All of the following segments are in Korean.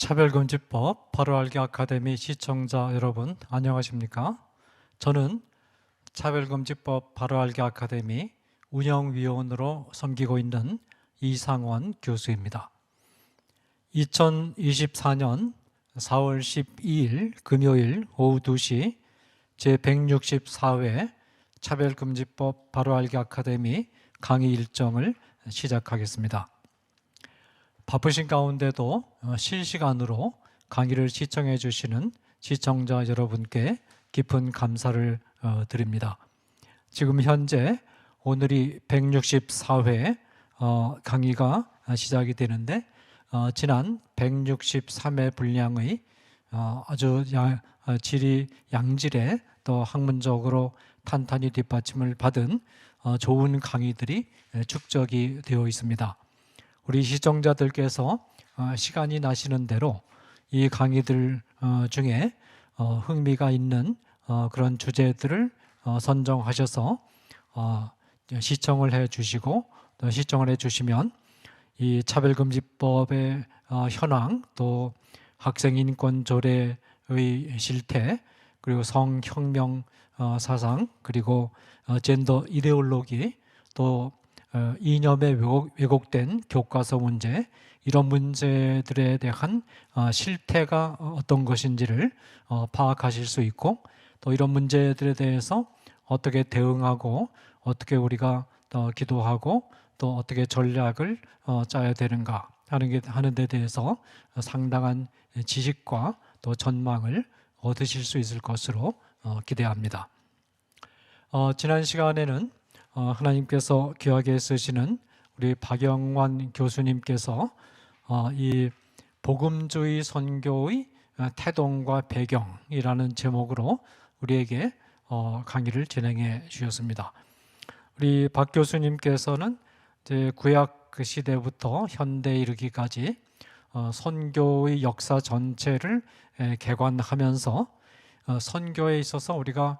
차별금지법 바로 알기 아카데미 시청자 여러분 안녕하십니까? 저는 차별금지법 바로 알기 아카데미 운영위원으로 섬기고 있는 이상원 교수입니다. 2024년 4월 12일 금요일 오후 2시 제164회 차별금지법 바로 알기 아카데미 강의 일정을 시작하겠습니다. 바쁘신 가운데도 실시간으로 강의를 시청해 주시는 시청자 여러분께 깊은 감사를 드립니다. 지금 현재 오늘이 164회 강의가 시작이 되는데 지난 163회 분량의 아주 질이 양질의 또 학문적으로 탄탄히 뒷받침을 받은 좋은 강의들이 축적이 되어 있습니다. 우리 시청자들께서 시간이 나시는 대로 이 강의들 중에 흥미가 있는 그런 주제들을 선정하셔서 시청을 해 주시고 또 시청을 해 주시면 이 차별금지법의 현황 또 학생인권 조례의 실태 그리고 성혁명 사상 그리고 젠더 이데올로기 또 이념에 왜곡된 교과서 문제 이런 문제들에 대한 실태가 어떤 것인지를 파악하실 수 있고 또 이런 문제들에 대해서 어떻게 대응하고 어떻게 우리가 기도하고 또 어떻게 전략을 짜야 되는가 하는 데 대해서 상당한 지식과 또 전망을 얻으실 수 있을 것으로 기대합니다. 지난 시간에는 하나님께서 귀하게 쓰시는 우리 박영환 교수님께서 이 복음주의 선교의 태동과 배경이라는 제목으로 우리에게 강의를 진행해 주셨습니다. 우리 박 교수님께서는 이제 구약 시대부터 현대에 이르기까지 선교의 역사 전체를 개관하면서 선교에 있어서 우리가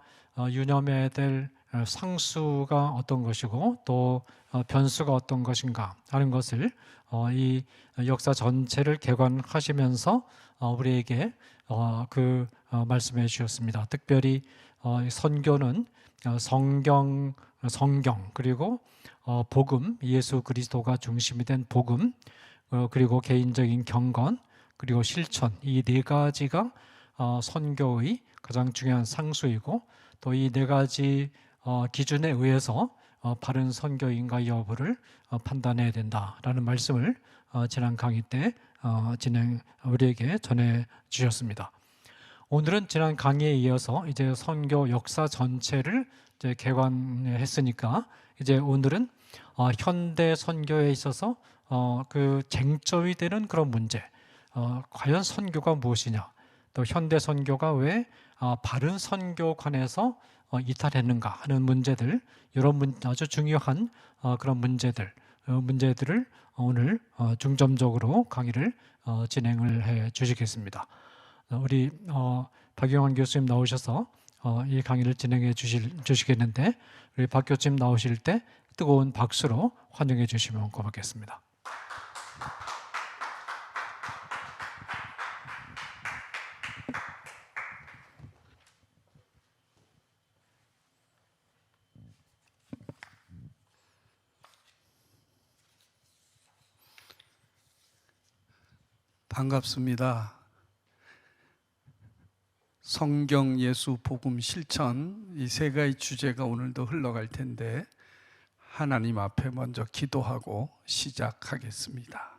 유념해야 될 상수가 어떤 것이고 또 변수가 어떤 것인가 하는 것을 이 역사 전체를 개관하시면서 우리에게 말씀해 주셨습니다. 특별히 선교는 성경 그리고 복음 예수 그리스도가 중심이 된 복음 그리고 개인적인 경건 그리고 실천 이 네 가지가 선교의 가장 중요한 상수이고 또 이 네 가지 기준에 의해서 바른 선교인가 여부를 판단해야 된다라는 말씀을 지난 강의 때 우리에게 전해 주셨습니다. 오늘은 지난 강의에 이어서 이제 선교 역사 전체를 이제 개관했으니까 이제 오늘은 현대 선교에 있어서 그 쟁점이 되는 그런 문제, 과연 선교가 무엇이냐, 또 현대 선교가 왜 바른 선교관에서 이탈했는가 하는 문제들, 이런 아주 중요한 그런 문제들을 오늘 중점적으로 강의를 진행을 해 주시겠습니다. 우리 박영환 교수님 나오셔서 이 강의를 진행해 주시겠는데 우리 박 교수님 나오실 때 뜨거운 박수로 환영해 주시면 고맙겠습니다. 반갑습니다. 성경, 예수, 복음, 실천 이 세 가지 주제가 오늘도 흘러갈 텐데 하나님 앞에 먼저 기도하고 시작하겠습니다.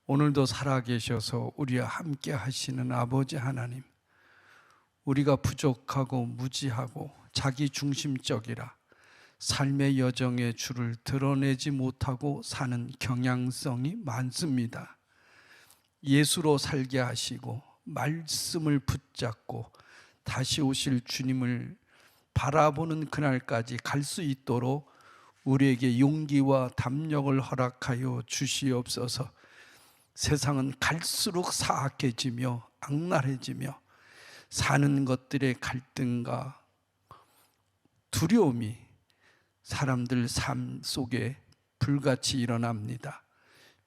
오늘도 살아계셔서 우리와 함께 하시는 아버지 하나님, 우리가 부족하고 무지하고 자기중심적이라 삶의 여정의 줄을 드러내지 못하고 사는 경향성이 많습니다. 예수로 살게 하시고 말씀을 붙잡고 다시 오실 주님을 바라보는 그날까지 갈 수 있도록 우리에게 용기와 담력을 허락하여 주시옵소서. 세상은 갈수록 사악해지며 악랄해지며 사는 것들의 갈등과 두려움이 사람들 삶 속에 불같이 일어납니다.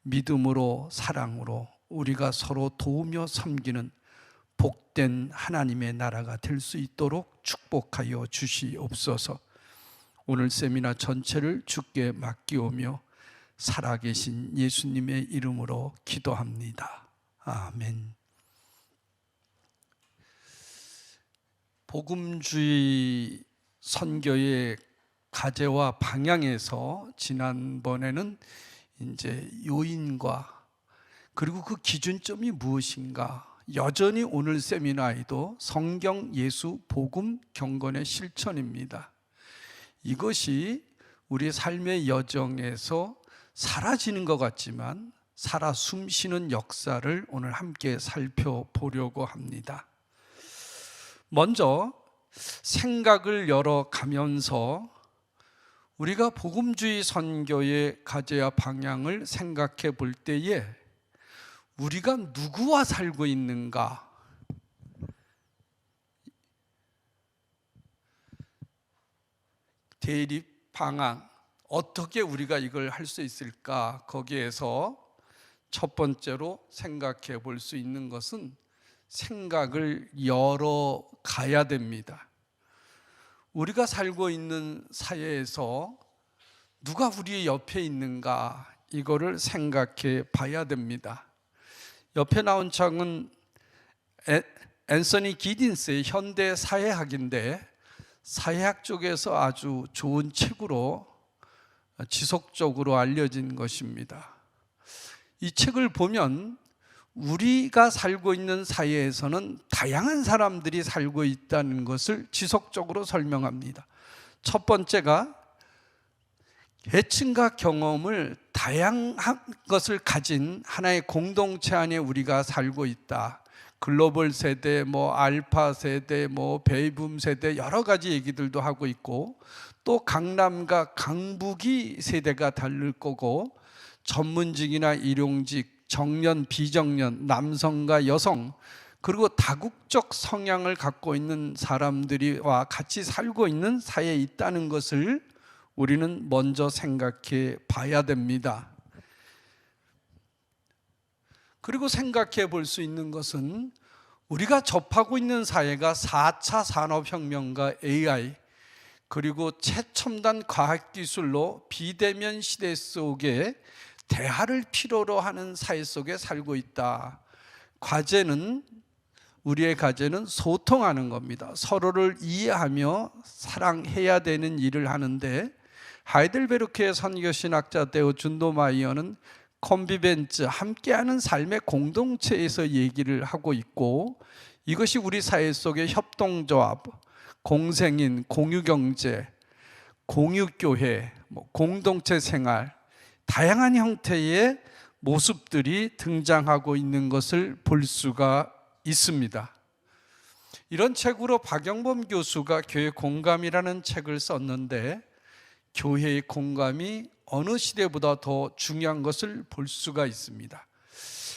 믿음으로 사랑으로 우리가 서로 도우며 섬기는 복된 하나님의 나라가 될 수 있도록 축복하여 주시옵소서. 오늘 세미나 전체를 주께 맡기오며 살아계신 예수님의 이름으로 기도합니다. 아멘. 복음주의 선교의 과제와 방향에서 지난번에는 이제 요인과 그리고 그 기준점이 무엇인가, 여전히 오늘 세미나에도 성경, 예수, 복음, 경건의 실천입니다. 이것이 우리 삶의 여정에서 사라지는 것 같지만 살아 숨쉬는 역사를 오늘 함께 살펴보려고 합니다. 먼저 생각을 열어가면서 우리가 복음주의 선교의 과제와 방향을 생각해 볼 때에 우리가 누구와 살고 있는가, 대립 방향, 어떻게 우리가 이걸 할 수 있을까, 거기에서 첫 번째로 생각해 볼 수 있는 것은 생각을 열어가야 됩니다. 우리가 살고 있는 사회에서 누가 우리 옆에 있는가, 이거를 생각해 봐야 됩니다. 옆에 나온 책은 앤서니 기딘스의 현대 사회학인데, 사회학 쪽에서 아주 좋은 책으로 지속적으로 알려진 것입니다. 이 책을 보면 우리가 살고 있는 사회에서는 다양한 사람들이 살고 있다는 것을 지속적으로 설명합니다. 첫 번째가 계층과 경험을 다양한 것을 가진 하나의 공동체 안에 우리가 살고 있다. 글로벌 세대, 알파 세대, 베이붐 세대, 여러 가지 얘기들도 하고 있고, 또 강남과 강북이 세대가 다를 거고, 전문직이나 일용직, 정년, 비정년, 남성과 여성, 그리고 다국적 성향을 갖고 있는 사람들이와 같이 살고 있는 사회에 있다는 것을 우리는 먼저 생각해 봐야 됩니다. 그리고 생각해 볼 수 있는 것은 우리가 접하고 있는 사회가 4차 산업혁명과 AI, 그리고 최첨단 과학기술로 비대면 시대 속에 대화를 필요로 하는 사회 속에 살고 있다. 우리의 과제는 소통하는 겁니다. 서로를 이해하며 사랑해야 되는 일을 하는데, 하이델베르크의 선교신학자 데오 준도마이어는 컨비벤츠, 함께하는 삶의 공동체에서 얘기를 하고 있고, 이것이 우리 사회 속의 협동조합, 공생인, 공유경제, 공유교회, 공동체 생활, 다양한 형태의 모습들이 등장하고 있는 것을 볼 수가 있습니다. 이런 책으로 박영범 교수가 교회 공감이라는 책을 썼는데, 교회의 공감이 어느 시대보다 더 중요한 것을 볼 수가 있습니다.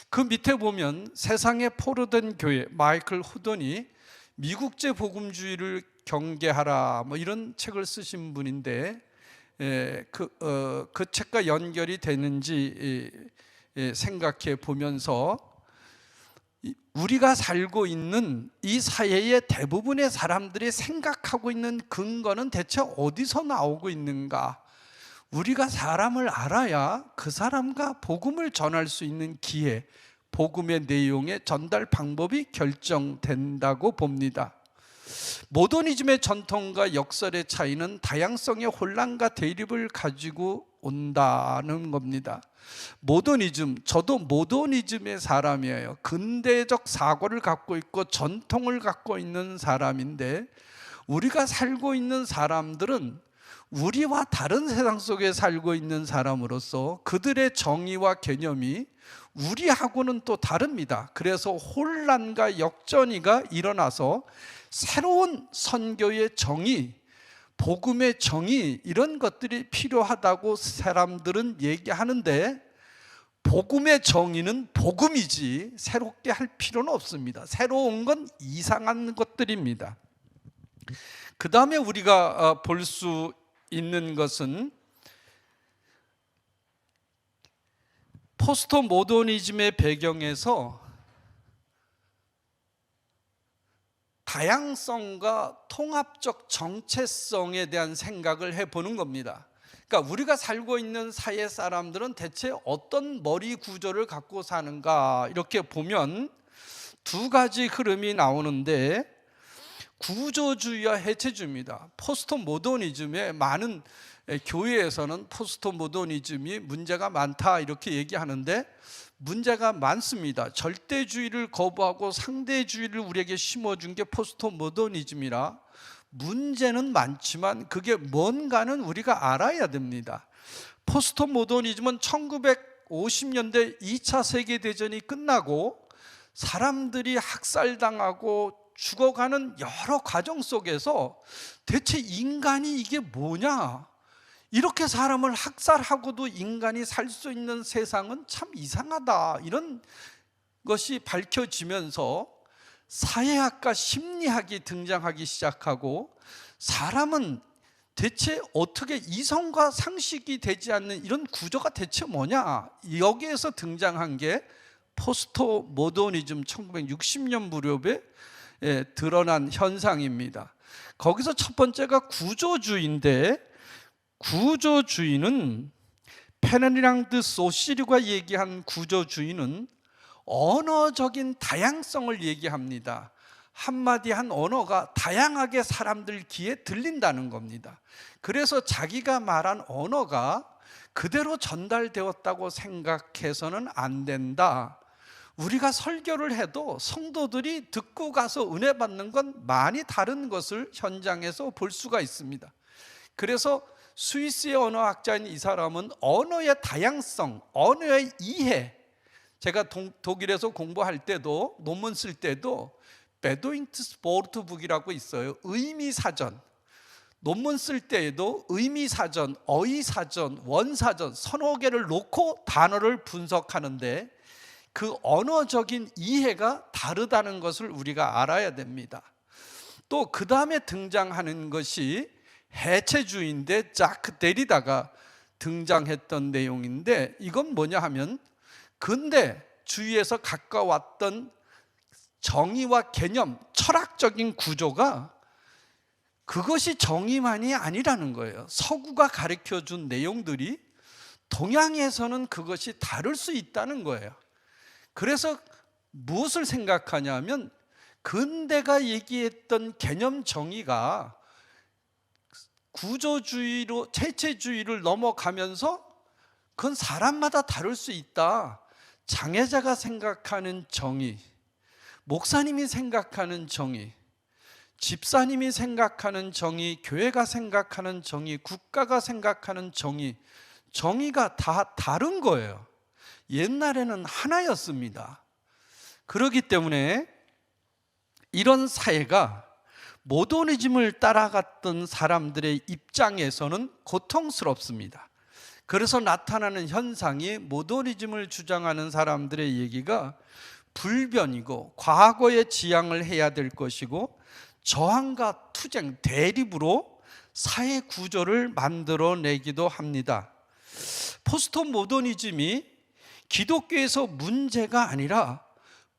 그 밑에 보면 세상에 포로된 교회, 마이클 후던이 미국제 복음주의를 경계하라, 이런 책을 쓰신 분인데, 그 책과 연결이 되는지 생각해 보면서 우리가 살고 있는 이 사회의 대부분의 사람들이 생각하고 있는 근거는 대체 어디서 나오고 있는가? 우리가 사람을 알아야 그 사람과 복음을 전할 수 있는 기회, 복음의 내용의 전달 방법이 결정된다고 봅니다. 모더니즘의 전통과 역설의 차이는 다양성의 혼란과 대립을 가지고 온다는 겁니다. 모더니즘, 저도 모더니즘의 사람이에요. 근대적 사고를 갖고 있고 전통을 갖고 있는 사람인데, 우리가 살고 있는 사람들은 우리와 다른 세상 속에 살고 있는 사람으로서 그들의 정의와 개념이 우리하고는 또 다릅니다. 그래서 혼란과 역전이가 일어나서 새로운 선교의 정의, 복음의 정의, 이런 것들이 필요하다고 사람들은 얘기하는데, 복음의 정의는 복음이지 새롭게 할 필요는 없습니다. 새로운 건 이상한 것들입니다. 그 다음에 우리가 볼 수 있는 것은 포스트 모더니즘의 배경에서 다양성과 통합적 정체성에 대한 생각을 해보는 겁니다. 그러니까 우리가 살고 있는 사회 사람들은 대체 어떤 머리 구조를 갖고 사는가, 이렇게 보면 두 가지 흐름이 나오는데, 구조주의와 해체주의입니다. 포스트 모더니즘의 많은 교회에서는 포스트 모더니즘이 문제가 많다 이렇게 얘기하는데, 문제가 많습니다. 절대주의를 거부하고 상대주의를 우리에게 심어준 게 포스트 모더니즘이라 문제는 많지만 그게 뭔가는 우리가 알아야 됩니다. 포스트 모더니즘은 1950년대 2차 세계대전이 끝나고 사람들이 학살당하고 죽어가는 여러 과정 속에서 대체 인간이 이게 뭐냐, 이렇게 사람을 학살하고도 인간이 살 수 있는 세상은 참 이상하다, 이런 것이 밝혀지면서 사회학과 심리학이 등장하기 시작하고, 사람은 대체 어떻게 이성과 상식이 되지 않는 이런 구조가 대체 뭐냐, 여기에서 등장한 게 포스트 모더니즘 1960년 무렵에 드러난 현상입니다. 거기서 첫 번째가 구조주의인데, 구조주의는 페르디낭드 소시르가 얘기한 구조주의는 언어적인 다양성을 얘기합니다. 한마디 한 언어가 다양하게 사람들 귀에 들린다는 겁니다. 그래서 자기가 말한 언어가 그대로 전달되었다고 생각해서는 안 된다. 우리가 설교를 해도 성도들이 듣고 가서 은혜 받는 건 많이 다른 것을 현장에서 볼 수가 있습니다. 그래서 스위스의 언어학자인 이 사람은 언어의 다양성, 언어의 이해, 제가 독일에서 공부할 때도 논문 쓸 때도 베도잉트 보르트북이라고 있어요. 의미사전. 논문 쓸 때에도 의미사전, 어휘사전, 원사전 서너 개를 놓고 단어를 분석하는데 그 언어적인 이해가 다르다는 것을 우리가 알아야 됩니다. 또 그 다음에 등장하는 것이 해체주의인데, 자크 데리다가 등장했던 내용인데, 이건 뭐냐 하면 근대 주의에서 가까웠던 정의와 개념, 철학적인 구조가 그것이 정의만이 아니라는 거예요. 서구가 가르쳐준 내용들이 동양에서는 그것이 다를 수 있다는 거예요. 그래서 무엇을 생각하냐면, 근대가 얘기했던 개념 정의가 구조주의로 해체주의를 넘어가면서 그건 사람마다 다를 수 있다. 장애자가 생각하는 정의, 목사님이 생각하는 정의, 집사님이 생각하는 정의, 교회가 생각하는 정의, 국가가 생각하는 정의, 정의가 다 다른 거예요. 옛날에는 하나였습니다. 그렇기 때문에 이런 사회가 모더니즘을 따라갔던 사람들의 입장에서는 고통스럽습니다. 그래서 나타나는 현상이 모더니즘을 주장하는 사람들의 얘기가 불변이고 과거의 지향을 해야 될 것이고 저항과 투쟁, 대립으로 사회 구조를 만들어내기도 합니다. 포스트 모더니즘이 기독교에서 문제가 아니라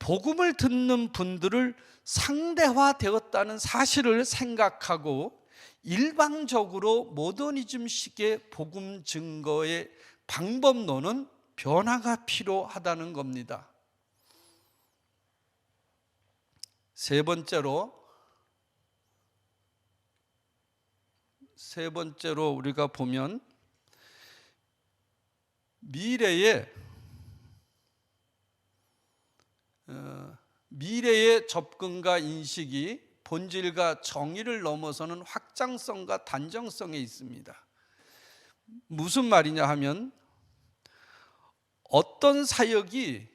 복음을 듣는 분들을 상대화되었다는 사실을 생각하고 일방적으로 모더니즘식의 복음 증거의 방법론은 변화가 필요하다는 겁니다. 세 번째로 우리가 보면 미래의 접근과 인식이 본질과 정의를 넘어서는 확장성과 단정성에 있습니다. 무슨 말이냐 하면, 어떤 사역이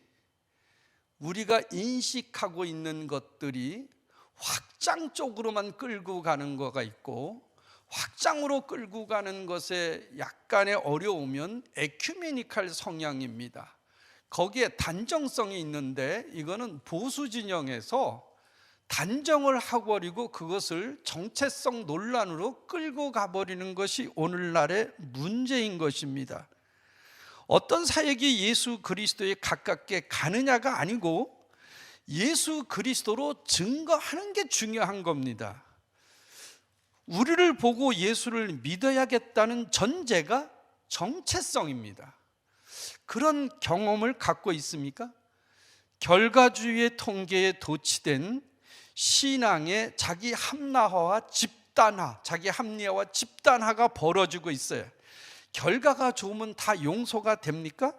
우리가 인식하고 있는 것들이 확장 쪽으로만 끌고 가는 거가 있고, 확장으로 끌고 가는 것에 약간의 어려우면 에큐메니칼 성향입니다. 거기에 단정성이 있는데, 이거는 보수 진영에서 단정을 하고버리고 그것을 정체성 논란으로 끌고 가버리는 것이 오늘날의 문제인 것입니다. 어떤 사역이 예수 그리스도에 가깝게 가느냐가 아니고 예수 그리스도로 증거하는 게 중요한 겁니다. 우리를 보고 예수를 믿어야겠다는 전제가 정체성입니다. 그런 경험을 갖고 있습니까? 결과주의의 통계에 도취된 신앙의 자기 합리화와 집단화가 벌어지고 있어요. 결과가 좋으면 다 용서가 됩니까?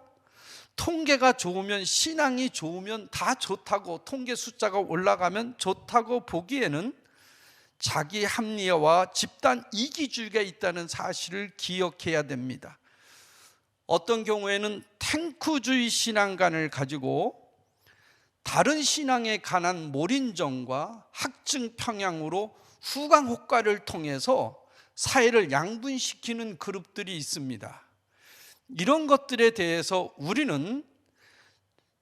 통계가 좋으면, 신앙이 좋으면 다 좋다고, 통계 숫자가 올라가면 좋다고 보기에는 자기 합리화와 집단 이기주의가 있다는 사실을 기억해야 됩니다. 어떤 경우에는 탱크주의 신앙관을 가지고 다른 신앙에 관한 몰인정과 학증 평양으로 후광 효과를 통해서 사회를 양분시키는 그룹들이 있습니다. 이런 것들에 대해서 우리는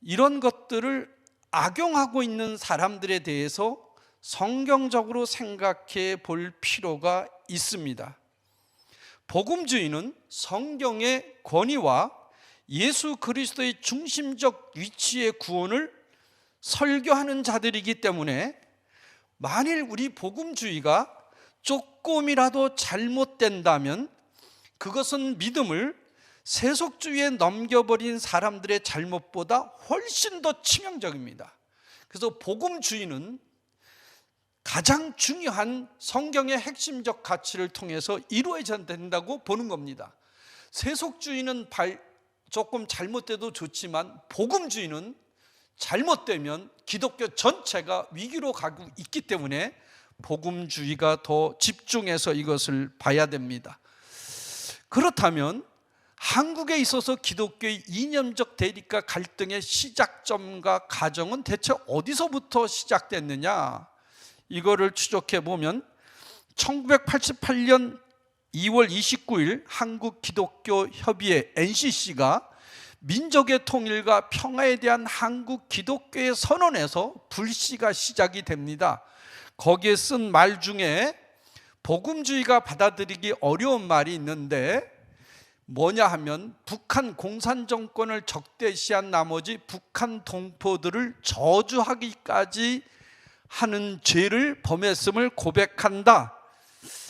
이런 것들을 악용하고 있는 사람들에 대해서 성경적으로 생각해 볼 필요가 있습니다. 복음주의는 성경의 권위와 예수 그리스도의 중심적 위치의 구원을 설교하는 자들이기 때문에 만일 우리 복음주의가 조금이라도 잘못된다면 그것은 믿음을 세속주의에 넘겨버린 사람들의 잘못보다 훨씬 더 치명적입니다. 그래서 복음주의는 가장 중요한 성경의 핵심적 가치를 통해서 이루어져야 된다고 보는 겁니다. 세속주의는 조금 잘못돼도 좋지만 복음주의는 잘못되면 기독교 전체가 위기로 가고 있기 때문에 복음주의가 더 집중해서 이것을 봐야 됩니다. 그렇다면 한국에 있어서 기독교의 이념적 대립과 갈등의 시작점과 과정은 대체 어디서부터 시작됐느냐? 이거를 추적해 보면 1988년 2월 29일 한국기독교협의회 NCC가 민족의 통일과 평화에 대한 한국 기독교의 선언에서 불씨가 시작이 됩니다. 거기에 쓴 말 중에 복음주의가 받아들이기 어려운 말이 있는데 뭐냐 하면 북한 공산정권을 적대시한 나머지 북한 동포들을 저주하기까지 하는 죄를 범했음을 고백한다.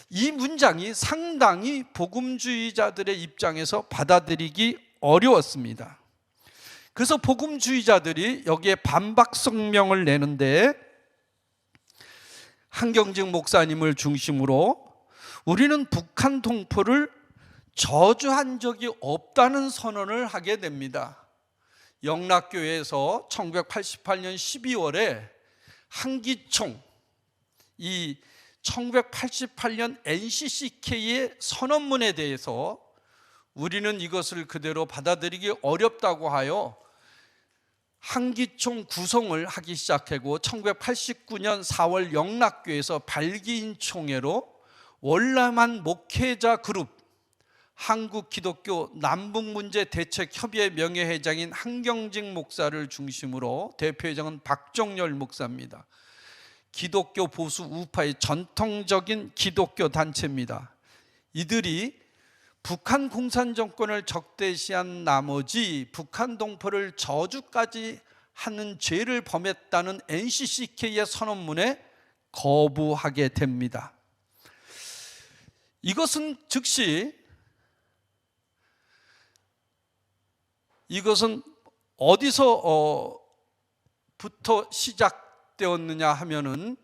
이 문장이 상당히 복음주의자들의 입장에서 받아들이기 어려웠습니다. 그래서 복음주의자들이 여기에 반박 성명을 내는데 한경직 목사님을 중심으로 우리는 북한 동포를 저주한 적이 없다는 선언을 하게 됩니다. 영락교회에서 1988년 12월에 한기총, 이 1988년 NCCK의 선언문에 대해서 우리는 이것을 그대로 받아들이기 어렵다고 하여 한기총 구성을 하기 시작하고 1989년 4월 영락교에서 발기인 총회로 월남한 목회자 그룹 한국기독교 남북문제대책협의회 명예회장인 한경직 목사를 중심으로 대표회장은 박종열 목사입니다. 기독교 보수 우파의 전통적인 기독교 단체입니다. 이들이 북한 공산정권을 적대시한 나머지 북한 동포를 저주까지 하는 죄를 범했다는 NCCK의 선언문에 거부하게 됩니다. 이것은 어디서부터 시작되었느냐 하면은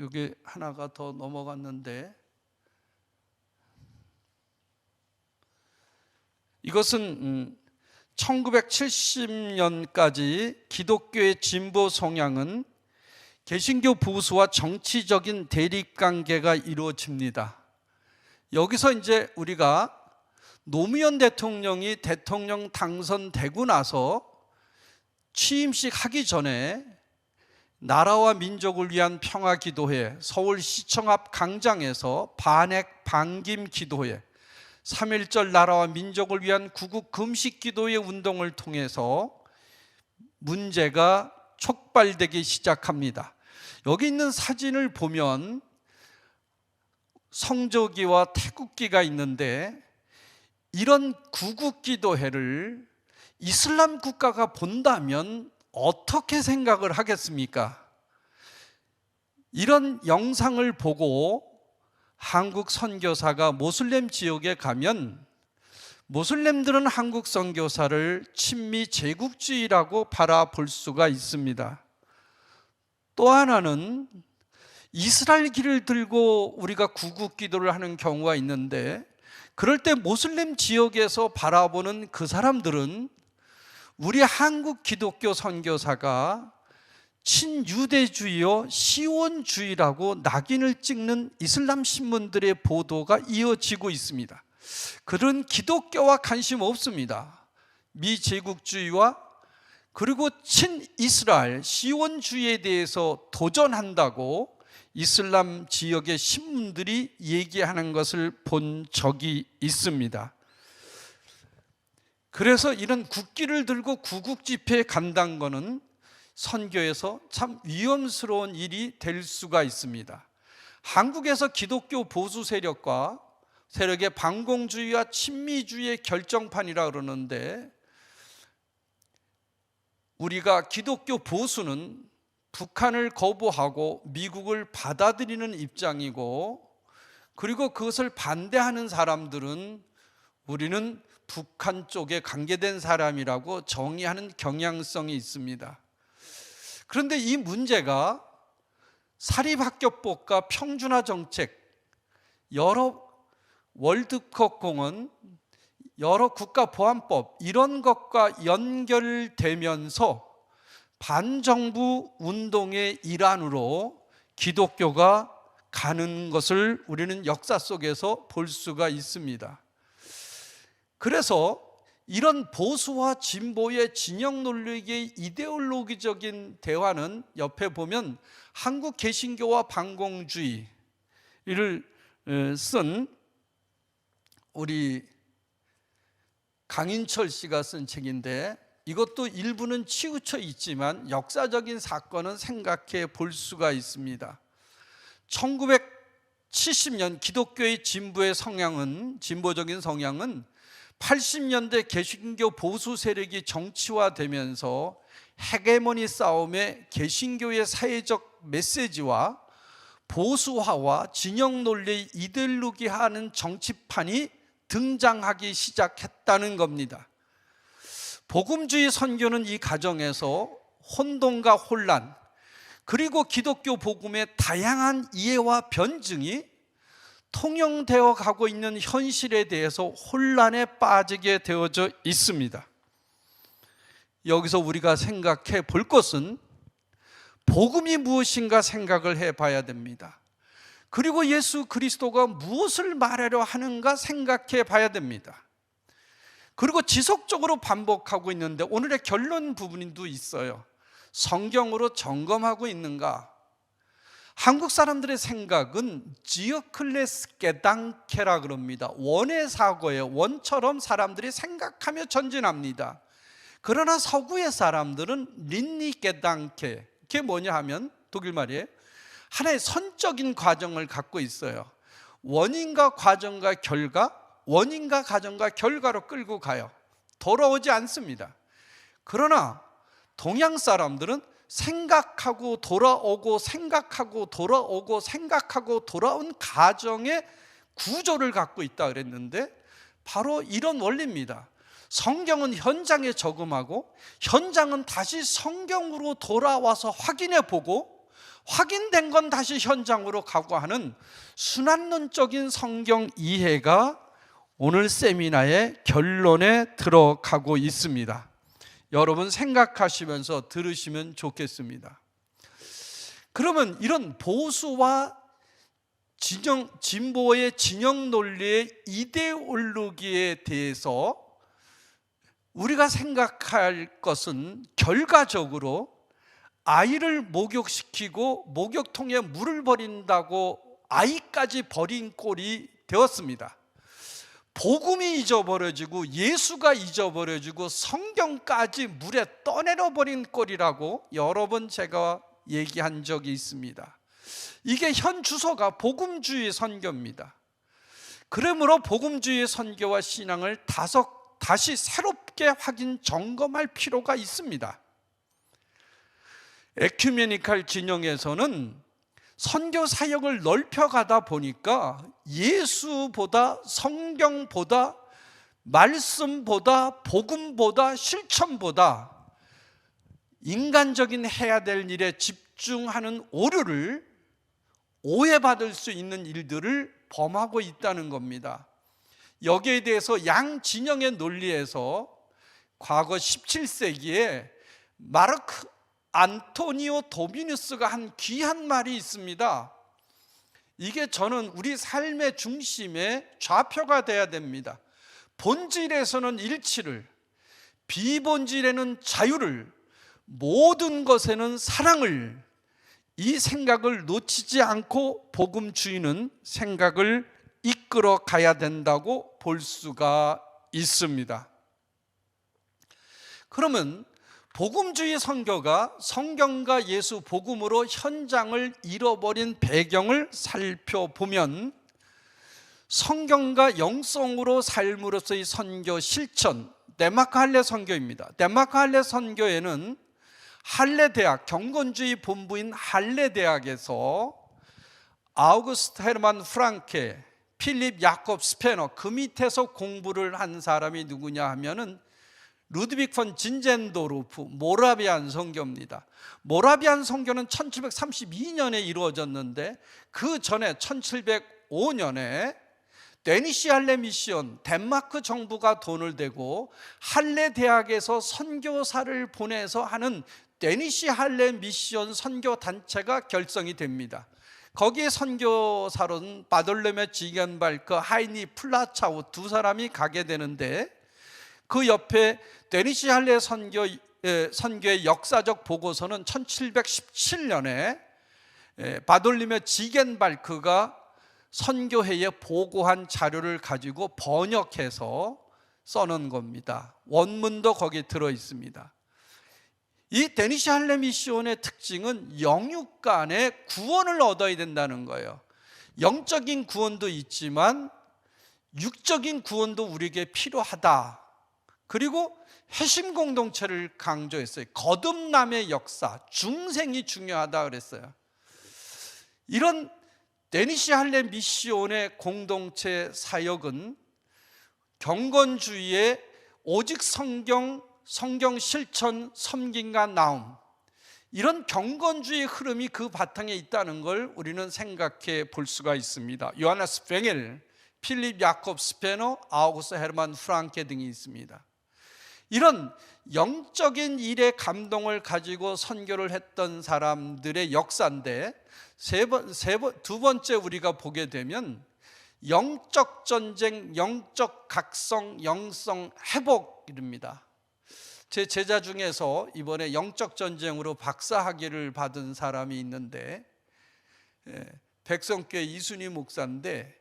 여기 하나가 더 넘어갔는데 이것은 1970년까지 기독교의 진보 성향은 개신교 보수와 정치적인 대립관계가 이루어집니다. 여기서 이제 우리가 노무현 대통령이 대통령 당선되고 나서 취임식 하기 전에 나라와 민족을 위한 평화기도회, 서울시청 앞 광장에서 반핵 반김 기도회, 3.1절 나라와 민족을 위한 구국 금식기도회 운동을 통해서 문제가 촉발되기 시작합니다. 여기 있는 사진을 보면 성조기와 태극기가 있는데 이런 구국기도회를 이슬람 국가가 본다면 어떻게 생각을 하겠습니까? 이런 영상을 보고 한국 선교사가 모슬렘 지역에 가면 모슬렘들은 한국 선교사를 친미 제국주의라고 바라볼 수가 있습니다. 또 하나는 이스라엘 길을 들고 우리가 구국 기도를 하는 경우가 있는데, 그럴 때 모슬렘 지역에서 바라보는 그 사람들은 우리 한국 기독교 선교사가 친유대주의요 시온주의라고 낙인을 찍는 이슬람 신문들의 보도가 이어지고 있습니다. 그런 기독교와 관심 없습니다. 미제국주의와 그리고 친이스라엘 시온주의에 대해서 도전한다고 이슬람 지역의 신문들이 얘기하는 것을 본 적이 있습니다. 그래서 이런 국기를 들고 구국 집회에 간다는 것은 선교에서 참 위험스러운 일이 될 수가 있습니다. 한국에서 기독교 보수 세력의 반공주의와 친미주의의 결정판이라 그러는데, 우리가 기독교 보수는 북한을 거부하고 미국을 받아들이는 입장이고, 그리고 그것을 반대하는 사람들은 우리는 북한 쪽에 관계된 사람이라고 정의하는 경향성이 있습니다. 그런데 이 문제가 사립학교법과 평준화 정책, 여러 월드컵 공헌, 여러 국가보안법 이런 것과 연결되면서 반정부 운동의 일환으로 기독교가 가는 것을 우리는 역사 속에서 볼 수가 있습니다. 그래서 이런 보수와 진보의 진영 논리의 이데올로기적인 대화는 옆에 보면 한국 개신교와 반공주의를 쓴 우리 강인철 씨가 쓴 책인데, 이것도 일부는 치우쳐 있지만 역사적인 사건은 생각해 볼 수가 있습니다. 1970년 기독교의 진보적인 성향은 80년대 개신교 보수 세력이 정치화되면서 헤게모니 싸움에 개신교의 사회적 메시지와 보수화와 진영 논리의 이데올로기화하는 정치판이 등장하기 시작했다는 겁니다. 복음주의 선교는 이 과정에서 혼돈과 혼란, 그리고 기독교 복음의 다양한 이해와 변증이 통용되어 가고 있는 현실에 대해서 혼란에 빠지게 되어져 있습니다. 여기서 우리가 생각해 볼 것은 복음이 무엇인가 생각을 해 봐야 됩니다. 그리고 예수 그리스도가 무엇을 말하려 하는가 생각해 봐야 됩니다. 그리고 지속적으로 반복하고 있는데 오늘의 결론 부분도 있어요. 성경으로 점검하고 있는가? 한국 사람들의 생각은 지어클레스 게당케라 그럽니다. 원의 사고예요. 원처럼 사람들이 생각하며 전진합니다. 그러나 서구의 사람들은 린니 게당케, 그게 뭐냐 하면 독일 말이에요. 하나의 선적인 과정을 갖고 있어요. 원인과 과정과 결과, 원인과 과정과 결과로 끌고 가요. 돌아오지 않습니다. 그러나 동양 사람들은 생각하고 돌아오고 생각하고 돌아오고 생각하고 돌아온 가정의 구조를 갖고 있다 그랬는데, 바로 이런 원리입니다. 성경은 현장에 적음하고 현장은 다시 성경으로 돌아와서 확인해 보고 확인된 건 다시 현장으로 가고 하는 순환론적인 성경 이해가 오늘 세미나의 결론에 들어가고 있습니다. 여러분 생각하시면서 들으시면 좋겠습니다. 그러면 이런 보수와 진보의 진영 논리의 이데올로기에 대해서 우리가 생각할 것은 결과적으로 아이를 목욕시키고 목욕통에 물을 버린다고 아이까지 버린 꼴이 되었습니다. 복음이 잊어버려지고 예수가 잊어버려지고 성경까지 물에 떠내려버린 꼴이라고 여러 번 제가 얘기한 적이 있습니다. 이게 현 주소가 복음주의 선교입니다. 그러므로 복음주의 선교와 신앙을 다시 새롭게 확인 점검할 필요가 있습니다. 에큐메니칼 진영에서는 선교 사역을 넓혀가다 보니까 예수보다, 성경보다, 말씀보다, 복음보다, 실천보다 인간적인 해야 될 일에 집중하는 오류를, 오해받을 수 있는 일들을 범하고 있다는 겁니다. 여기에 대해서 양 진영의 논리에서 과거 17세기에 마르크 안토니오 도미누스가 한 귀한 말이 있습니다. 이게 저는 우리 삶의 중심에 좌표가 돼야 됩니다. 본질에서는 일치를, 비본질에는 자유를, 모든 것에는 사랑을, 이 생각을 놓치지 않고 복음주의는 생각을 이끌어 가야 된다고 볼 수가 있습니다. 그러면 복음주의 선교가 성경과 예수 복음으로 현장을 잃어버린 배경을 살펴보면 성경과 영성으로 삶으로서의 선교 실천, 덴마크 할례 선교입니다. 덴마크 할례 선교에는 할례 대학, 경건주의 본부인 할례 대학에서 아우구스트 헤르만 프랑케, 필립 야콥 스페너, 그 밑에서 공부를 한 사람이 누구냐 하면은 루드빅 폰 진젠도르프 모라비안 선교입니다. 모라비안 선교는 1732년에 이루어졌는데 그 전에 1705년에 데니시 할례 미션, 덴마크 정부가 돈을 대고 할례 대학에서 선교사를 보내서 하는 데니시 할례 미션 선교 단체가 결성이 됩니다. 거기에 선교사로는 바돌레메 지겐발크, 하이니 플라차우 두 사람이 가게 되는데 그 옆에 데니시 할례 선교의 역사적 보고서는 1717년에 바돌레메 지겐발크가 선교회에 보고한 자료를 가지고 번역해서 써놓은 겁니다. 원문도 거기에 들어 있습니다. 이 데니시 할례 미션의 특징은 영육 간의 구원을 얻어야 된다는 거예요. 영적인 구원도 있지만 육적인 구원도 우리에게 필요하다. 그리고 회심 공동체를 강조했어요. 거듭남의 역사, 중생이 중요하다 그랬어요. 이런 데니시 할례 미션의 공동체 사역은 경건주의의 오직 성경 실천, 섬김과 나움, 이런 경건주의 흐름이 그 바탕에 있다는 걸 우리는 생각해 볼 수가 있습니다. 요하네스 뱅엘, 필립 야콥 스페너, 아우구스트 헤르만 프랑케 등이 있습니다. 이런 영적인 일에 감동을 가지고 선교를 했던 사람들의 역사인데 두 번째 우리가 보게 되면 영적 전쟁, 영적 각성, 영성 회복입니다. 제 제자 중에서 이번에 영적 전쟁으로 박사학위를 받은 사람이 있는데 백성교회 이순희 목사인데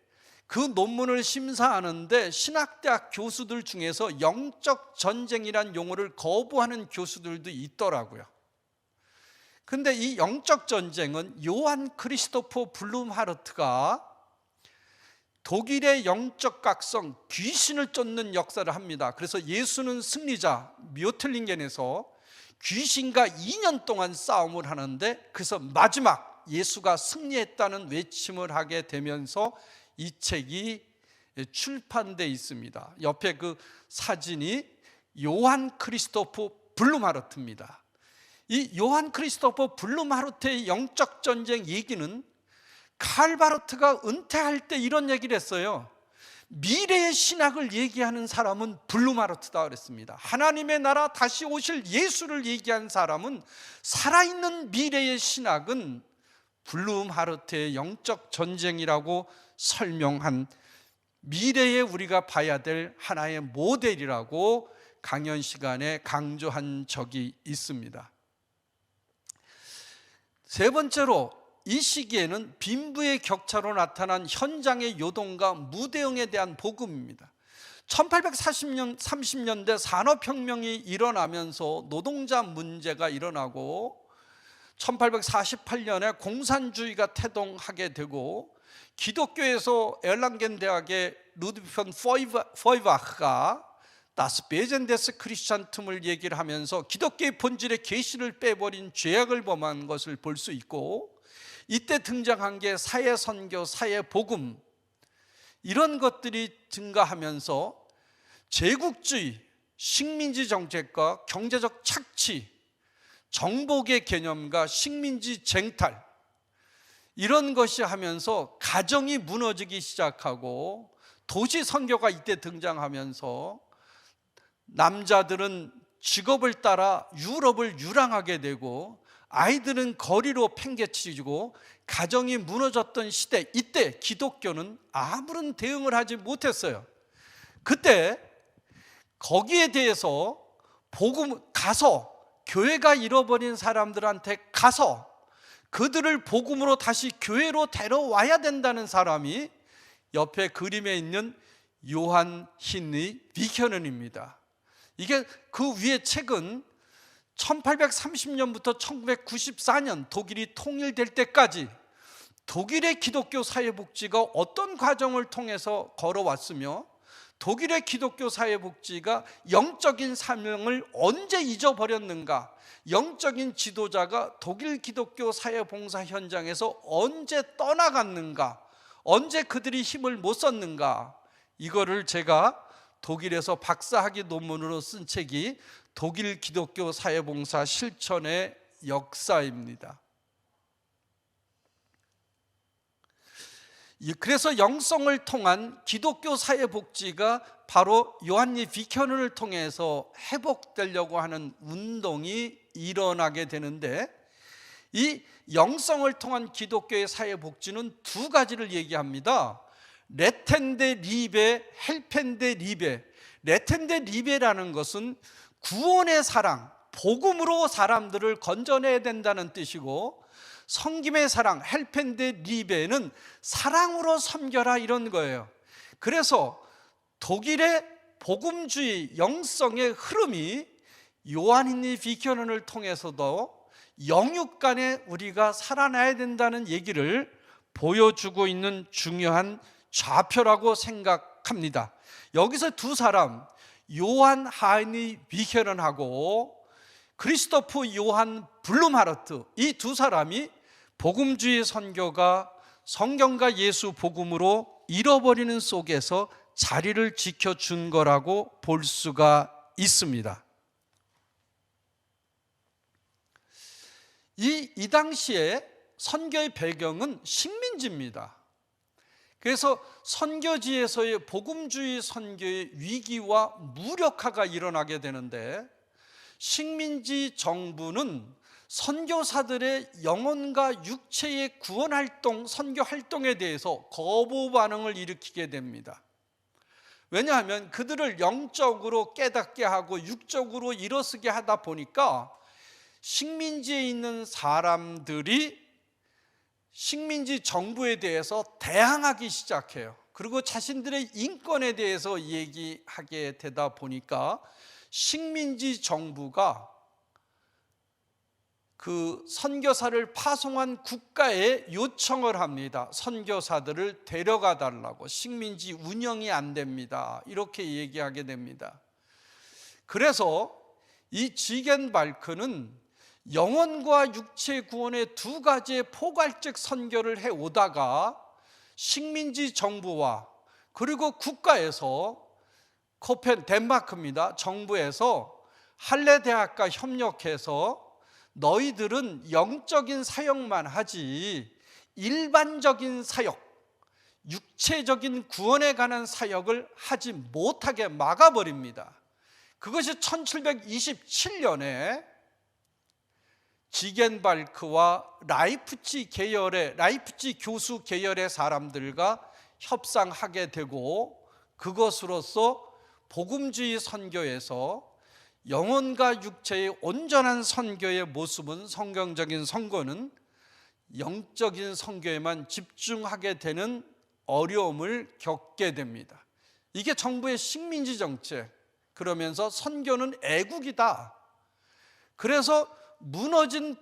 그 논문을 심사하는데 신학대학 교수들 중에서 영적 전쟁이란 용어를 거부하는 교수들도 있더라고요. 근데 이 영적 전쟁은 요한 크리스토퍼 블룸하르트가 독일의 영적 각성, 귀신을 쫓는 역사를 합니다. 그래서 예수는 승리자, 묘틀링겐에서 귀신과 2년 동안 싸움을 하는데 그래서 마지막 예수가 승리했다는 외침을 하게 되면서 이 책이 출판되어 있습니다. 옆에 그 사진이 요한 크리스토퍼 블룸하르트입니다. 이 요한 크리스토퍼 블룸하르트의 영적 전쟁 얘기는 칼바르트가 은퇴할 때 이런 얘기를 했어요. 미래의 신학을 얘기하는 사람은 블룸하르트다 그랬습니다. 하나님의 나라 다시 오실 예수를 얘기한 사람은 살아있는 미래의 신학은 블룸하르트의 영적 전쟁이라고 설명한 미래에 우리가 봐야 될 하나의 모델이라고 강연 시간에 강조한 적이 있습니다. 세 번째로 이 시기에는 빈부의 격차로 나타난 현장의 요동과 무대응에 대한 복음입니다. 1830년대 산업혁명이 일어나면서 노동자 문제가 일어나고 1848년에 공산주의가 태동하게 되고 기독교에서 에르랑겐 대학의 루드비히 폰 포이바흐가 Das Wesen des Christentum을 얘기를 하면서 기독교의 본질의 계시를 빼버린 죄악을 범한 것을 볼 수 있고, 이때 등장한 게 사회 선교, 사회 복음, 이런 것들이 증가하면서 제국주의, 식민지 정책과 경제적 착취, 정복의 개념과 식민지 쟁탈, 이런 것이 하면서 가정이 무너지기 시작하고, 도시 선교가 이때 등장하면서 남자들은 직업을 따라 유럽을 유랑하게 되고 아이들은 거리로 팽개치고 가정이 무너졌던 시대, 이때 기독교는 아무런 대응을 하지 못했어요. 그때 거기에 대해서 가서 교회가 잃어버린 사람들한테 가서 그들을 복음으로 다시 교회로 데려와야 된다는 사람이 옆에 그림에 있는 요한 힌리 비켜넌입니다. 이게 그 위에 책은 1830년부터 1994년 독일이 통일될 때까지 독일의 기독교 사회복지가 어떤 과정을 통해서 걸어왔으며, 독일의 기독교 사회복지가 영적인 사명을 언제 잊어버렸는가, 영적인 지도자가 독일 기독교 사회봉사 현장에서 언제 떠나갔는가, 언제 그들이 힘을 못 썼는가, 이거를 제가 독일에서 박사학위 논문으로 쓴 책이 독일 기독교 사회봉사 실천의 역사입니다. 그래서 영성을 통한 기독교 사회복지가 바로 요한리 비켜넌을 통해서 회복되려고 하는 운동이 일어나게 되는데, 이 영성을 통한 기독교의 사회복지는 두 가지를 얘기합니다. 레텐데 리베, 헬펜데 리베. 레텐데 리베라는 것은 구원의 사랑, 복음으로 사람들을 건져내야 된다는 뜻이고, 섬김의 사랑, 헬펜데 리베는 사랑으로 섬겨라, 이런 거예요. 그래서 독일의 복음주의 영성의 흐름이 요한리 비켜넌을 통해서도 영육 간에 우리가 살아나야 된다는 얘기를 보여주고 있는 중요한 좌표라고 생각합니다. 여기서 두 사람, 요한 하인리 비켜넌하고 크리스토프 요한 블룸하르트, 이 두 사람이 복음주의 선교가 성경과 예수 복음으로 잃어버리는 속에서 자리를 지켜준 거라고 볼 수가 있습니다. 이 당시에 선교의 배경은 식민지입니다. 그래서 선교지에서의 복음주의 선교의 위기와 무력화가 일어나게 되는데, 식민지 정부는 선교사들의 영혼과 육체의 구원 활동, 선교 활동에 대해서 거부 반응을 일으키게 됩니다. 왜냐하면 그들을 영적으로 깨닫게 하고 육적으로 일어서게 하다 보니까 식민지에 있는 사람들이 식민지 정부에 대해서 대항하기 시작해요. 그리고 자신들의 인권에 대해서 얘기하게 되다 보니까 식민지 정부가 그 선교사를 파송한 국가에 요청을 합니다. 선교사들을 데려가 달라고, 식민지 운영이 안 됩니다, 이렇게 얘기하게 됩니다. 그래서 이 지겐발크는 영혼과 육체 구원의 두 가지의 포괄적 선교를 해오다가 식민지 정부와 그리고 국가에서 덴마크입니다, 정부에서 할레 대학과 협력해서 너희들은 영적인 사역만 하지 일반적인 사역, 육체적인 구원에 관한 사역을 하지 못하게 막아버립니다. 그것이 1727년에 지겐발크와 라이프치 교수 계열의 사람들과 협상하게 되고, 그것으로서 복음주의 선교에서 영혼과 육체의 온전한 선교의 모습은, 성경적인 선교는 영적인 선교에만 집중하게 되는 어려움을 겪게 됩니다. 이게 정부의 식민지 정책, 그러면서 선교는 애국이다. 그래서 무너진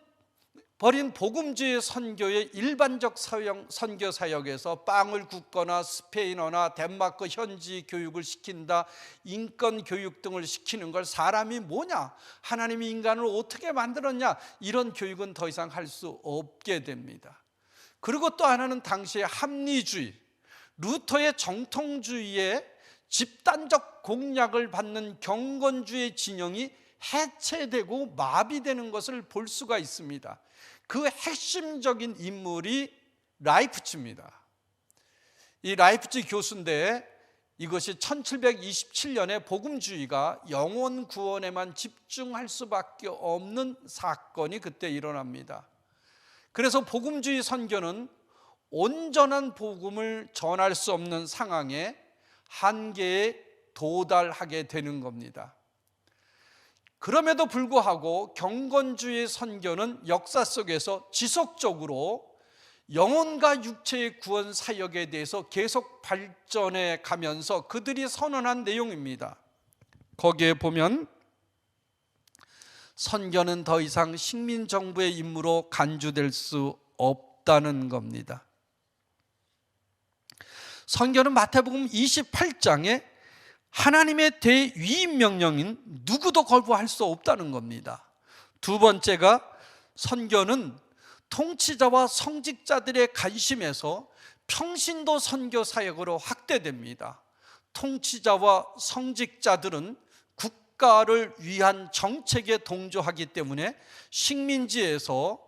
벌인 복음주의 선교의 일반적 선교 사역에서 빵을 굽거나 스페인어나 덴마크 현지 교육을 시킨다, 인권 교육 등을 시키는 걸 사람이 뭐냐, 하나님이 인간을 어떻게 만들었냐, 이런 교육은 더 이상 할 수 없게 됩니다. 그리고 또 하나는 당시의 합리주의, 루터의 정통주의에 집단적 공략을 받는 경건주의 진영이 해체되고 마비되는 것을 볼 수가 있습니다. 그 핵심적인 인물이 라이프치입니다. 이 라이프치 교수인데 이것이 1727년에 복음주의가 영혼 구원에만 집중할 수밖에 없는 사건이 그때 일어납니다. 그래서 복음주의 선교는 온전한 복음을 전할 수 없는 상황에 한계에 도달하게 되는 겁니다. 그럼에도 불구하고 경건주의 선교는 역사 속에서 지속적으로 영혼과 육체의 구원 사역에 대해서 계속 발전해 가면서 그들이 선언한 내용입니다. 거기에 보면 선교는 더 이상 식민정부의 임무로 간주될 수 없다는 겁니다. 선교는 마태복음 28장에 하나님의 대위임 명령인 누구도 거부할 수 없다는 겁니다. 두 번째가 선교는 통치자와 성직자들의 관심에서 평신도 선교 사역으로 확대됩니다. 통치자와 성직자들은 국가를 위한 정책에 동조하기 때문에 식민지에서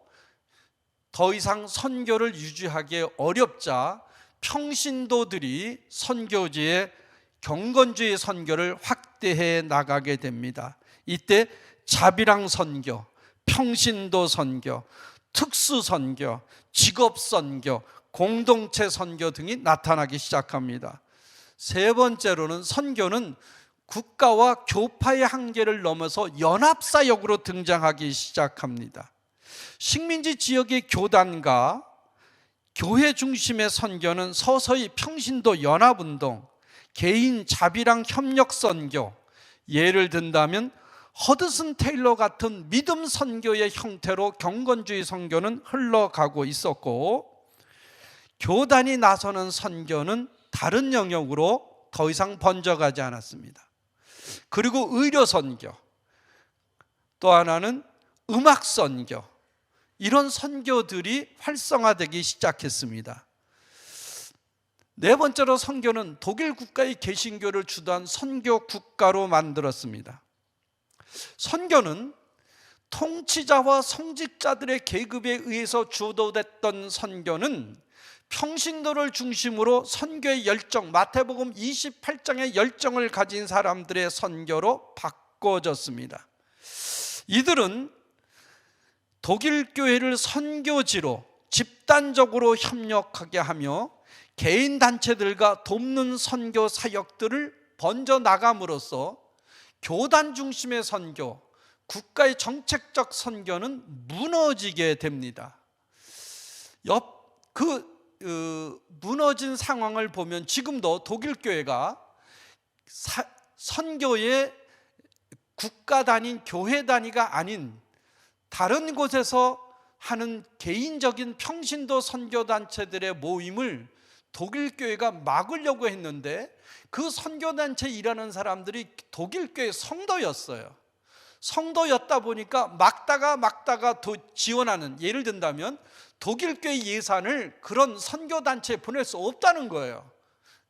더 이상 선교를 유지하기 어렵자 평신도들이 선교지에 경건주의 선교를 확대해 나가게 됩니다. 이때 자비랑 선교, 평신도 선교, 특수 선교, 직업 선교, 공동체 선교 등이 나타나기 시작합니다. 세 번째로는 선교는 국가와 교파의 한계를 넘어서 연합사역으로 등장하기 시작합니다. 식민지 지역의 교단과 교회 중심의 선교는 서서히 평신도 연합운동, 개인 자비랑 협력 선교, 예를 든다면 허드슨 테일러 같은 믿음 선교의 형태로 경건주의 선교는 흘러가고 있었고, 교단이 나서는 선교는 다른 영역으로 더 이상 번져가지 않았습니다. 그리고 의료 선교, 또 하나는 음악 선교, 이런 선교들이 활성화되기 시작했습니다. 네 번째로 선교는 독일 국가의 개신교를 주도한 선교 국가로 만들었습니다. 선교는 통치자와 성직자들의 계급에 의해서 주도됐던 선교는 평신도를 중심으로 선교의 열정, 마태복음 28장의 열정을 가진 사람들의 선교로 바꿔졌습니다. 이들은 독일 교회를 선교지로 집단적으로 협력하게 하며 개인 단체들과 돕는 선교 사역들을 번져 나감으로써 교단 중심의 선교, 국가의 정책적 선교는 무너지게 됩니다. 무너진 상황을 보면 지금도 독일 교회가 선교의 국가 단위, 교회 단위가 아닌 다른 곳에서 하는 개인적인 평신도 선교단체들의 모임을 독일 교회가 막으려고 했는데, 그 선교단체 일하는 사람들이 독일 교회 성도였어요. 성도였다 보니까 막다가 지원하는, 예를 든다면 독일 교회 예산을 그런 선교단체에 보낼 수 없다는 거예요.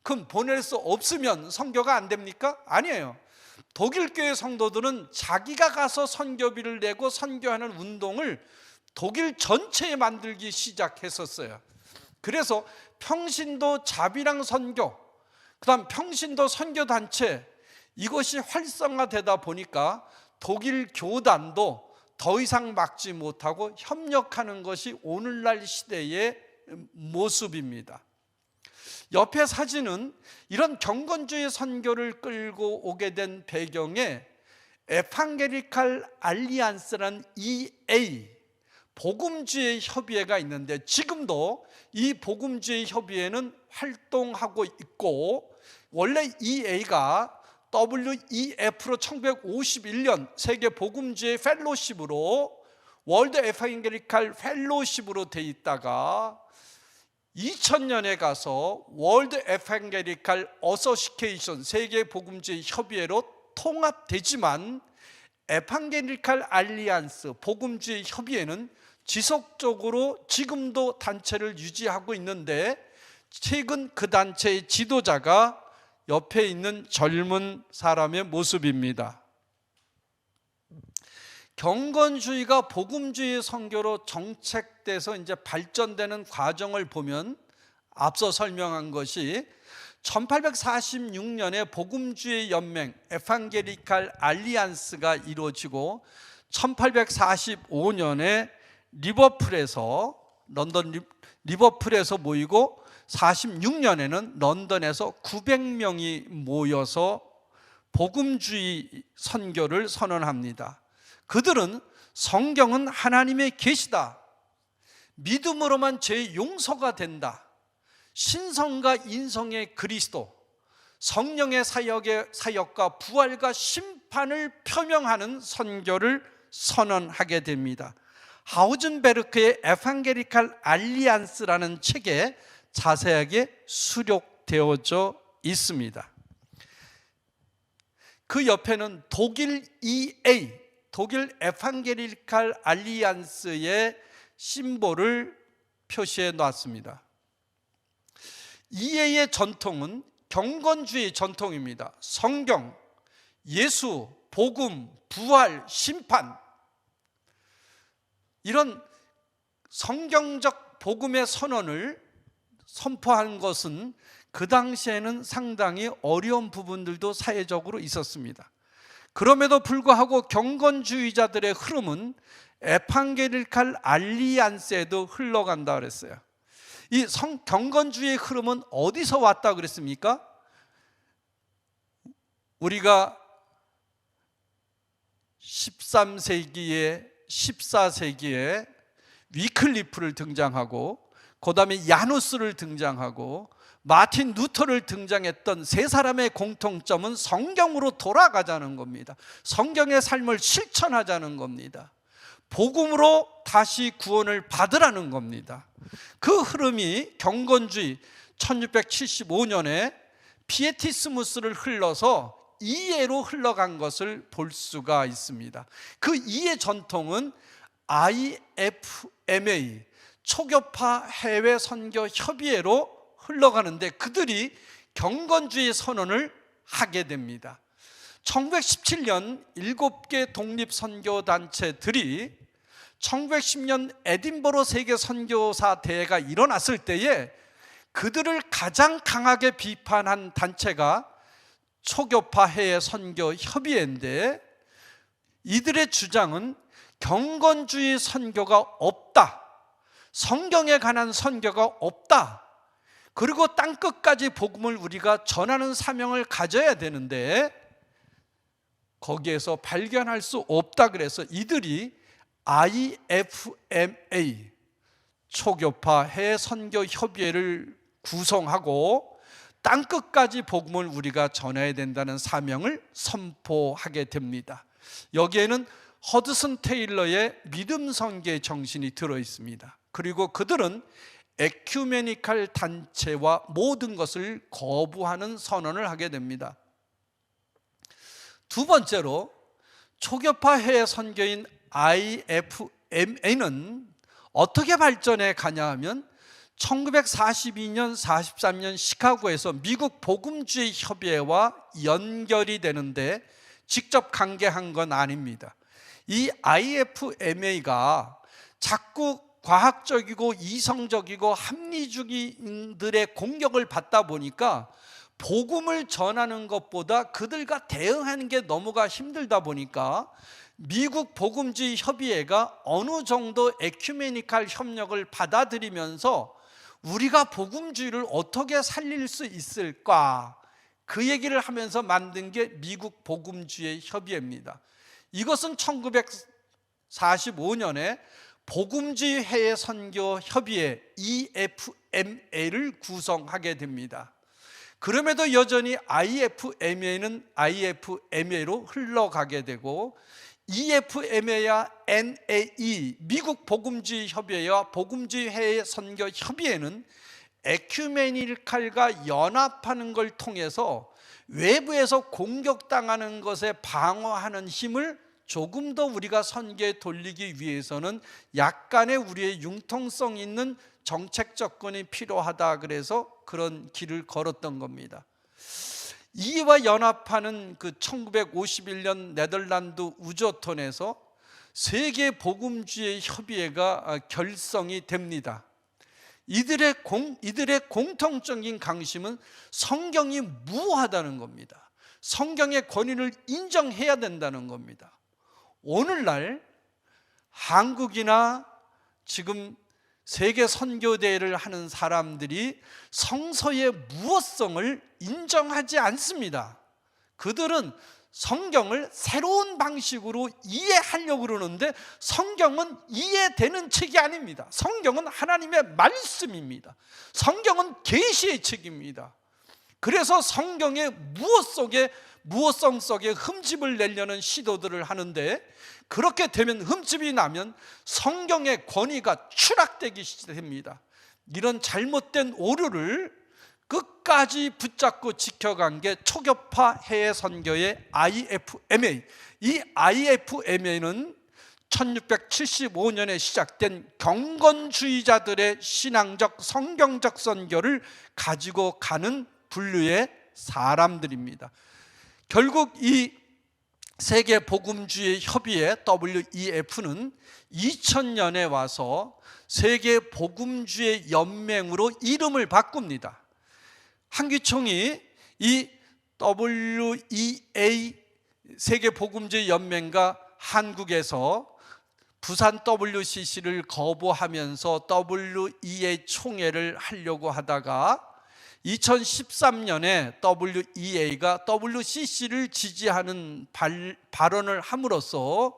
그럼 보낼 수 없으면 선교가 안 됩니까? 아니에요. 독일 교회 성도들은 자기가 가서 선교비를 내고 선교하는 운동을 독일 전체에 만들기 시작했었어요. 그래서 평신도 자비랑 선교, 그 다음 평신도 선교단체, 이것이 활성화되다 보니까 독일 교단도 더 이상 막지 못하고 협력하는 것이 오늘날 시대의 모습입니다. 옆에 사진은 이런 경건주의 선교를 끌고 오게 된 배경에 에판게리칼 알리안스라는 EA, 복음주의 협의회가 있는데, 지금도 이 복음주의 협의회는 활동하고 있고, 원래 EA가 WEF로 1951년 세계 복음주의 펠로십으로 월드 에van게리칼 펠로십으로 돼 있다가 2000년에 가서 월드 에van게리칼 어소시케이션 세계 복음주의 협의회로 통합되지만 에반게리칼 알리안스 복음주의 협의회는 지속적으로 지금도 단체를 유지하고 있는데 최근 그 단체의 지도자가 옆에 있는 젊은 사람의 모습입니다. 경건주의가 복음주의 선교로 정책돼서 이제 발전되는 과정을 보면 앞서 설명한 것이 1846년에 복음주의 연맹 에반게리칼 알리안스가 이루어지고 1845년에 런던 리버풀에서 모이고 46년에는 런던에서 900명이 모여서 복음주의 선교를 선언합니다. 그들은 성경은 하나님의 계시다, 믿음으로만 죄 용서가 된다, 신성과 인성의 그리스도, 성령의 사역과 부활과 심판을 표명하는 선교를 선언하게 됩니다. 하우즌베르크의 에반게리칼 알리안스라는 책에 자세하게 수록되어져 있습니다. 그 옆에는 독일 EA, 독일 에반게리칼 알리안스의 심볼을 표시해 놨습니다. EA의 전통은 경건주의 전통입니다. 성경, 예수, 복음, 부활, 심판, 이런 성경적 복음의 선언을 선포한 것은 그 당시에는 상당히 어려운 부분들도 사회적으로 있었습니다. 그럼에도 불구하고 경건주의자들의 흐름은 에반게리칼 알리안스에도 흘러간다 그랬어요. 이 경건주의의 흐름은 어디서 왔다 그랬습니까? 우리가 13세기에 14세기에 위클리프를 등장하고 그 다음에 야누스를 등장하고 마틴 루터를 등장했던 세 사람의 공통점은 성경으로 돌아가자는 겁니다. 성경의 삶을 실천하자는 겁니다. 복음으로 다시 구원을 받으라는 겁니다. 그 흐름이 경건주의 1675년에 피에티스무스를 흘러서 이해로 흘러간 것을 볼 수가 있습니다. 그 이해 전통은 IFMA, 초교파 해외 선교 협의회로 흘러가는데 그들이 경건주의 선언을 하게 됩니다. 1917년 7개 독립 선교 단체들이 1910년 에딘버러 세계 선교사 대회가 일어났을 때에 그들을 가장 강하게 비판한 단체가 초교파 해외 선교 협의회인데, 이들의 주장은 경건주의 선교가 없다, 성경에 관한 선교가 없다, 그리고 땅끝까지 복음을 우리가 전하는 사명을 가져야 되는데 거기에서 발견할 수 없다 그래서 이들이 IFMA, 초교파 해외 선교 협의회를 구성하고 땅끝까지 복음을 우리가 전해야 된다는 사명을 선포하게 됩니다. 여기에는 허드슨 테일러의 믿음 선교의 정신이 들어 있습니다. 그리고 그들은 에큐메니칼 단체와 모든 것을 거부하는 선언을 하게 됩니다. 두 번째로 초교파 해외 선교인 IFMA는 어떻게 발전해 가냐 하면 1942년, 43년 시카고에서 미국 복음주의 협의회와 연결이 되는데 직접 관계한 건 아닙니다. 이 IFMA가 자꾸 과학적이고 이성적이고 합리주의인들의 공격을 받다 보니까 복음을 전하는 것보다 그들과 대응하는 게 너무가 힘들다 보니까 미국 복음주의 협의회가 어느 정도 에큐메니칼 협력을 받아들이면서 우리가 복음주의를 어떻게 살릴 수 있을까, 그 얘기를 하면서 만든 게 미국 복음주의 협의회입니다. 이것은 1945년에 복음주의 해외 선교 협의회 EFMA를 구성하게 됩니다. 그럼에도 여전히 IFMA는 IFMA로 흘러가게 되고 EFMA와 NAE, 미국 복음주의 협의회와 복음주의 해외 선교 협의회는 에큐메니칼과 연합하는 걸 통해서 외부에서 공격당하는 것에 방어하는 힘을 조금 더 우리가 선교에 돌리기 위해서는 약간의 우리의 융통성 있는 정책 접근이 필요하다, 그래서 그런 길을 걸었던 겁니다. 이와 연합하는 그 1951년 네덜란드 우조톤에서 세계 복음주의 협의회가 결성이 됩니다. 이들의 공통적인 강심은 성경이 무하다는 겁니다. 성경의 권위를 인정해야 된다는 겁니다. 오늘날 한국이나 지금 세계 선교대회를 하는 사람들이 성서의 무엇성을 인정하지 않습니다. 그들은 성경을 새로운 방식으로 이해하려고 그러는데 성경은 이해되는 책이 아닙니다. 성경은 하나님의 말씀입니다. 성경은 계시의 책입니다. 그래서 성경의 무엇성 속에 흠집을 내려는 시도들을 하는데, 그렇게 되면, 흠집이 나면 성경의 권위가 추락되기 시작됩니다. 이런 잘못된 오류를 끝까지 붙잡고 지켜간 게 초교파 해외 선교의 IFMA. 이 IFMA는 1675년에 시작된 경건주의자들의 신앙적 성경적 선교를 가지고 가는 분류의 사람들입니다. 결국 이 세계 복음주의 협의회 WEF는 2000년에 와서 세계 복음주의 연맹으로 이름을 바꿉니다. 한기총이 이 WEA 세계 복음주의 연맹과 한국에서 부산 WCC를 거부하면서 WEA 총회를 하려고 하다가 2013년에 WEA가 WCC를 지지하는 발언을 함으로써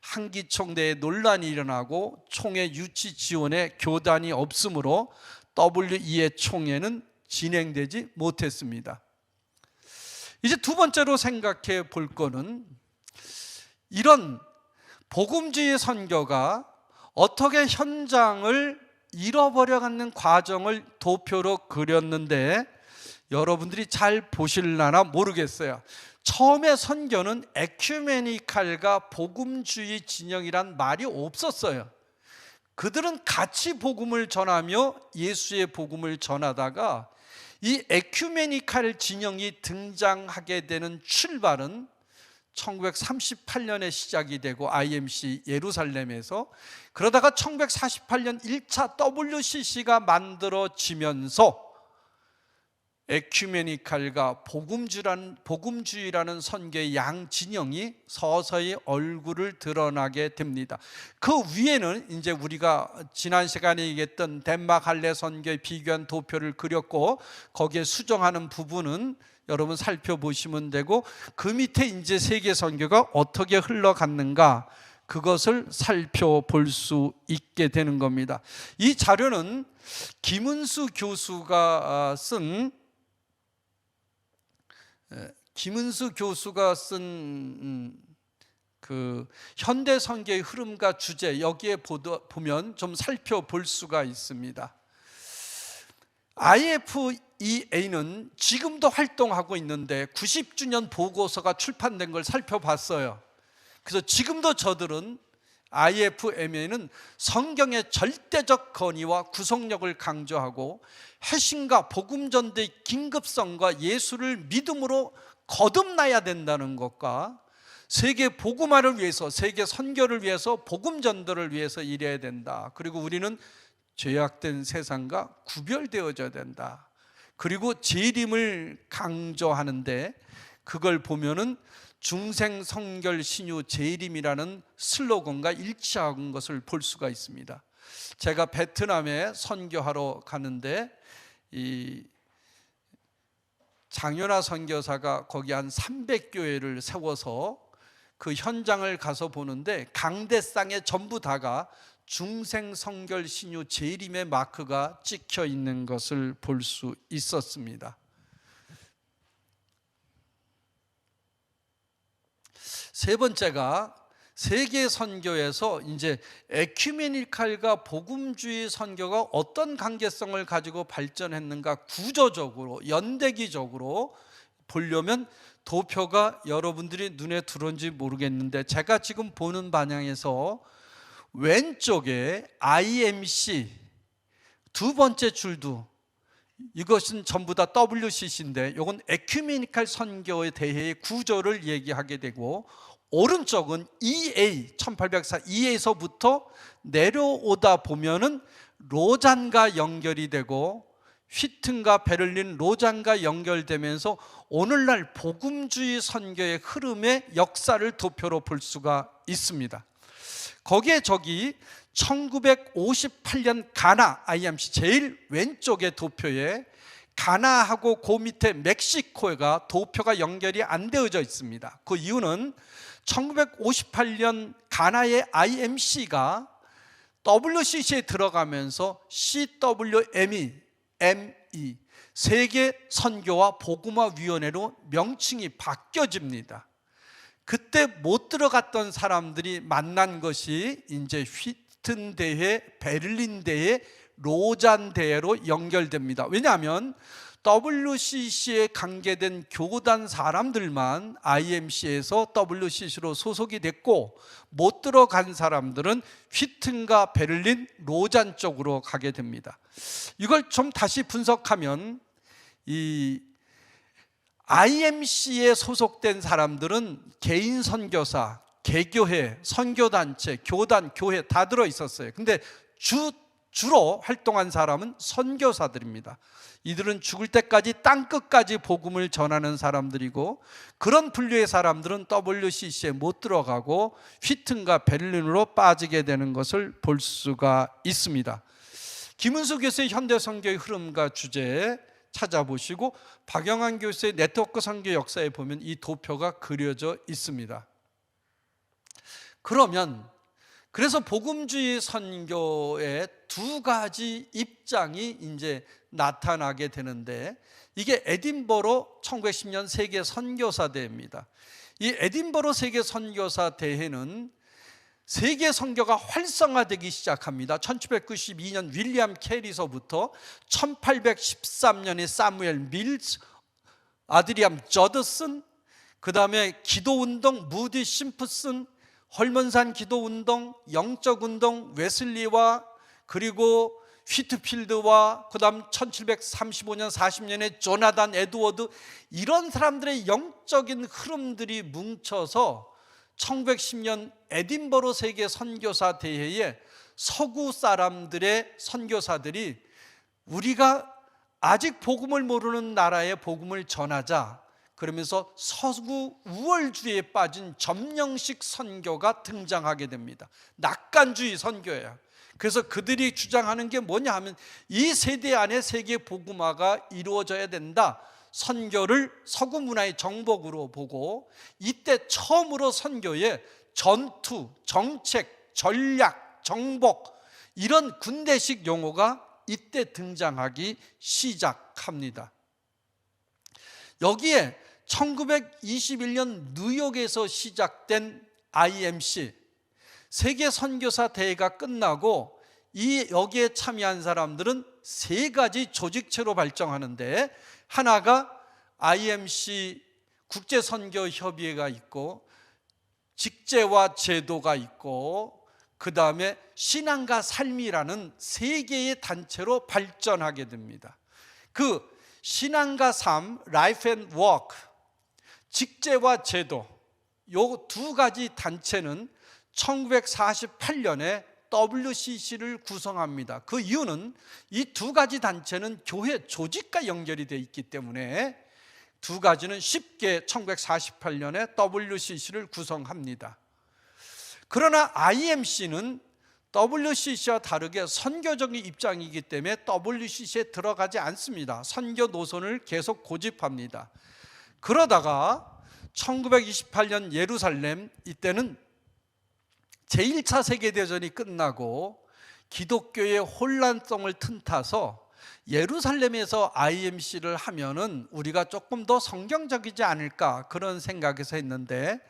한기총 내에 논란이 일어나고 총회 유치 지원에 교단이 없으므로 WEA 총회는 진행되지 못했습니다. 이제 두 번째로 생각해 볼 거는, 이런 복음주의 선교가 어떻게 현장을 잃어버려가는 과정을 도표로 그렸는데 여러분들이 잘 보실라나 모르겠어요. 처음에 선교는 에큐메니칼과 복음주의 진영이란 말이 없었어요. 그들은 같이 복음을 전하며 예수의 복음을 전하다가 이 에큐메니칼 진영이 등장하게 되는 출발은 1938년에 시작이 되고 IMC 예루살렘에서, 그러다가 1948년 1차 WCC가 만들어지면서 에큐메니칼과 복음주의라는 선교의 양 진영이 서서히 얼굴을 드러나게 됩니다. 그 위에는 이제 우리가 지난 시간에 얘기했던 덴마크 할례 선교의 비교한 도표를 그렸고, 거기에 수정하는 부분은 여러분 살펴보시면 되고, 그 밑에 이제 세계 선교가 어떻게 흘러갔는가, 그것을 살펴볼 수 있게 되는 겁니다. 이 자료는 김은수 교수가 쓴 그 현대 선교의 흐름과 주제, 여기에 보면 좀 살펴볼 수가 있습니다. IFEA는 지금도 활동하고 있는데 90주년 보고서가 출판된 걸 살펴봤어요. 그래서 지금도 저들은 IFMA는 성경의 절대적 권위와 구속력을 강조하고 핵심과 복음전도의 긴급성과 예수를 믿음으로 거듭나야 된다는 것과 세계 복음화를 위해서, 세계 선교를 위해서, 복음전도를 위해서 일해야 된다. 그리고 우리는 죄악된 세상과 구별되어져야 된다. 그리고 재림을 강조하는데, 그걸 보면은 중생성결 신유 재림이라는 슬로건과 일치한 것을 볼 수가 있습니다. 제가 베트남에 선교하러 가는데 이 장윤아 선교사가 거기 한 300교회를 세워서 그 현장을 가서 보는데 강대상에 전부 다가 중생성결 신유 재림의 마크가 찍혀 있는 것을 볼 수 있었습니다. 세 번째가 세계 선교에서 이제 에큐메니칼과 복음주의 선교가 어떤 관계성을 가지고 발전했는가 구조적으로 연대기적으로 보려면 도표가 여러분들이 눈에 들어온지 모르겠는데, 제가 지금 보는 방향에서 왼쪽에 IMC 두 번째 줄도 이것은 전부 다 WCC인데 이건 에큐메니칼 선교에 대해 구조를 얘기하게 되고, 오른쪽은 EA 1804 EA에서부터 내려오다 보면은 로잔과 연결이 되고 휘튼과 베를린 로잔과 연결되면서 오늘날 복음주의 선교의 흐름의 역사를 도표로 볼 수가 있습니다. 거기에 저기 1958년 가나 IMC 제일 왼쪽의 도표에 가나하고 그 밑에 멕시코가 도표가 연결이 안 되어져 있습니다. 그 이유는 1958년 가나의 IMC가 WCC에 들어가면서 CWME 세계 선교와 복음화 위원회로 명칭이 바뀌어집니다. 그때 못 들어갔던 사람들이 만난 것이 이제 휘튼 대회, 베를린 대회, 로잔 대회로 연결됩니다. 왜냐하면 WCC에 관계된 교단 사람들만 IMC에서 WCC로 소속이 됐고, 못 들어간 사람들은 휘튼과 베를린, 로잔 쪽으로 가게 됩니다. 이걸 좀 다시 분석하면 이 IMC에 소속된 사람들은 개인 선교사, 개교회, 선교단체, 교단, 교회 다 들어 있었어요. 근데 주로 활동한 사람은 선교사들입니다. 이들은 죽을 때까지 땅끝까지 복음을 전하는 사람들이고, 그런 분류의 사람들은 WCC에 못 들어가고 휘튼과 베를린으로 빠지게 되는 것을 볼 수가 있습니다. 김은수 교수의 현대 선교의 흐름과 주제 찾아보시고 박영환 교수의 네트워크 선교 역사에 보면 이 도표가 그려져 있습니다. 그래서 복음주의 선교의 두 가지 입장이 이제 나타나게 되는데, 이게 에딘버러 1910년 세계 선교사 대회입니다. 이 에딘버러 세계 선교사 대회는 세계 선교가 활성화되기 시작합니다. 1792년 윌리엄 캐리서부터 1813년에 사무엘 밀스, 아드리암 저드슨, 그 다음에 기도운동 무디 심프슨, 헐먼산 기도운동, 영적운동, 웨슬리와 그리고 휘트필드와 그 다음 1735년 40년에 조나단 에드워드, 이런 사람들의 영적인 흐름들이 뭉쳐서 1910년 에딘버러 세계 선교사 대회에 서구 사람들의 선교사들이 우리가 아직 복음을 모르는 나라에 복음을 전하자, 그러면서 서구 우월주의에 빠진 점령식 선교가 등장하게 됩니다. 낙관주의 선교예요. 그래서 그들이 주장하는 게 뭐냐 하면 이 세대 안에 세계 복음화가 이루어져야 된다. 선교를 서구 문화의 정복으로 보고, 이때 처음으로 선교에 전투, 정책, 전략, 정복, 이런 군대식 용어가 이때 등장하기 시작합니다. 여기에 1921년 뉴욕에서 시작된 IMC 세계 선교사 대회가 끝나고 여기에 참여한 사람들은 세 가지 조직체로 발전하는데, 하나가 IMC 국제선교협의회가 있고, 직제와 제도가 있고, 그 다음에 신앙과 삶이라는 세 개의 단체로 발전하게 됩니다. 그 신앙과 삶, 라이프 앤 워크, 직제와 제도, 요 두 가지 단체는 1948년에 WCC를 구성합니다. 그 이유는 이 두 가지 단체는 교회 조직과 연결이 되어 있기 때문에 두 가지는 쉽게 1948년에 WCC를 구성합니다. 그러나 IMC는 WCC와 다르게 선교적인 입장이기 때문에 WCC에 들어가지 않습니다. 선교 노선을 계속 고집합니다. 그러다가 1928년 예루살렘, 이때는 제1차 세계대전이 끝나고 기독교의 혼란성을 틈타서 예루살렘에서 IMC를 하면은 우리가 조금 더 성경적이지 않을까, 그런 생각에서 했는데,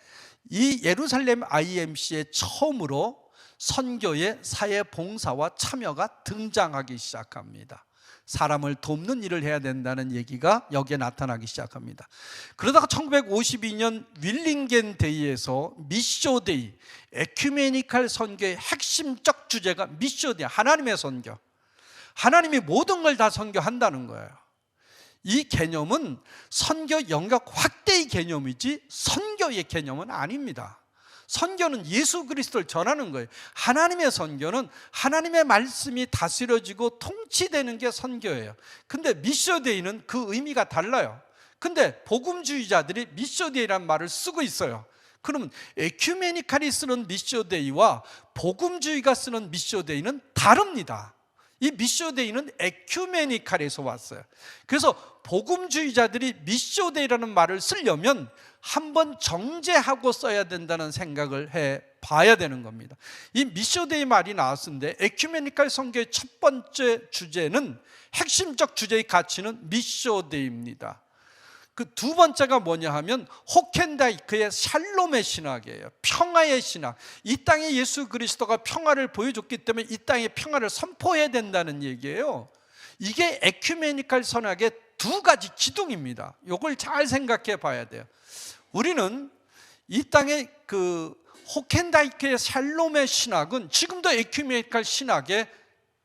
이 예루살렘 IMC에 처음으로 선교의 사회 봉사와 참여가 등장하기 시작합니다. 사람을 돕는 일을 해야 된다는 얘기가 여기에 나타나기 시작합니다. 그러다가 1952년 윌링겐 데이에서 미쇼데이, 에큐메니칼 선교의 핵심적 주제가 미쇼데이, 하나님의 선교. 하나님이 모든 걸 다 선교한다는 거예요. 이 개념은 선교 영역 확대의 개념이지 선교의 개념은 아닙니다. 선교는 예수 그리스도를 전하는 거예요. 하나님의 선교는 하나님의 말씀이 다스려지고 통치되는 게 선교예요. 근데 미쇼데이는 그 의미가 달라요. 근데 복음주의자들이 미쇼데이라는 말을 쓰고 있어요. 그러면 에큐메니칼이 쓰는 미쇼데이와 복음주의가 쓰는 미쇼데이는 다릅니다. 이 미쇼데이는 에큐메니칼에서 왔어요. 그래서 복음주의자들이 미쇼데이라는 말을 쓰려면 한번 정제하고 써야 된다는 생각을 해 봐야 되는 겁니다. 이 미쇼데이 말이 나왔는데 에큐메니칼 선교의 첫 번째 주제는, 핵심적 주제의 가치는 미쇼데이입니다. 그 두 번째가 뭐냐 하면 호켄다이크의 샬롬의 신학이에요. 평화의 신학. 이 땅에 예수 그리스도가 평화를 보여줬기 때문에 이 땅에 평화를 선포해야 된다는 얘기예요. 이게 에큐메니칼 선학의 두 가지 기둥입니다. 이걸 잘 생각해 봐야 돼요. 우리는 이 땅의 그 호켄다이크의 샬롬의 신학은 지금도 에큐메니칼 신학의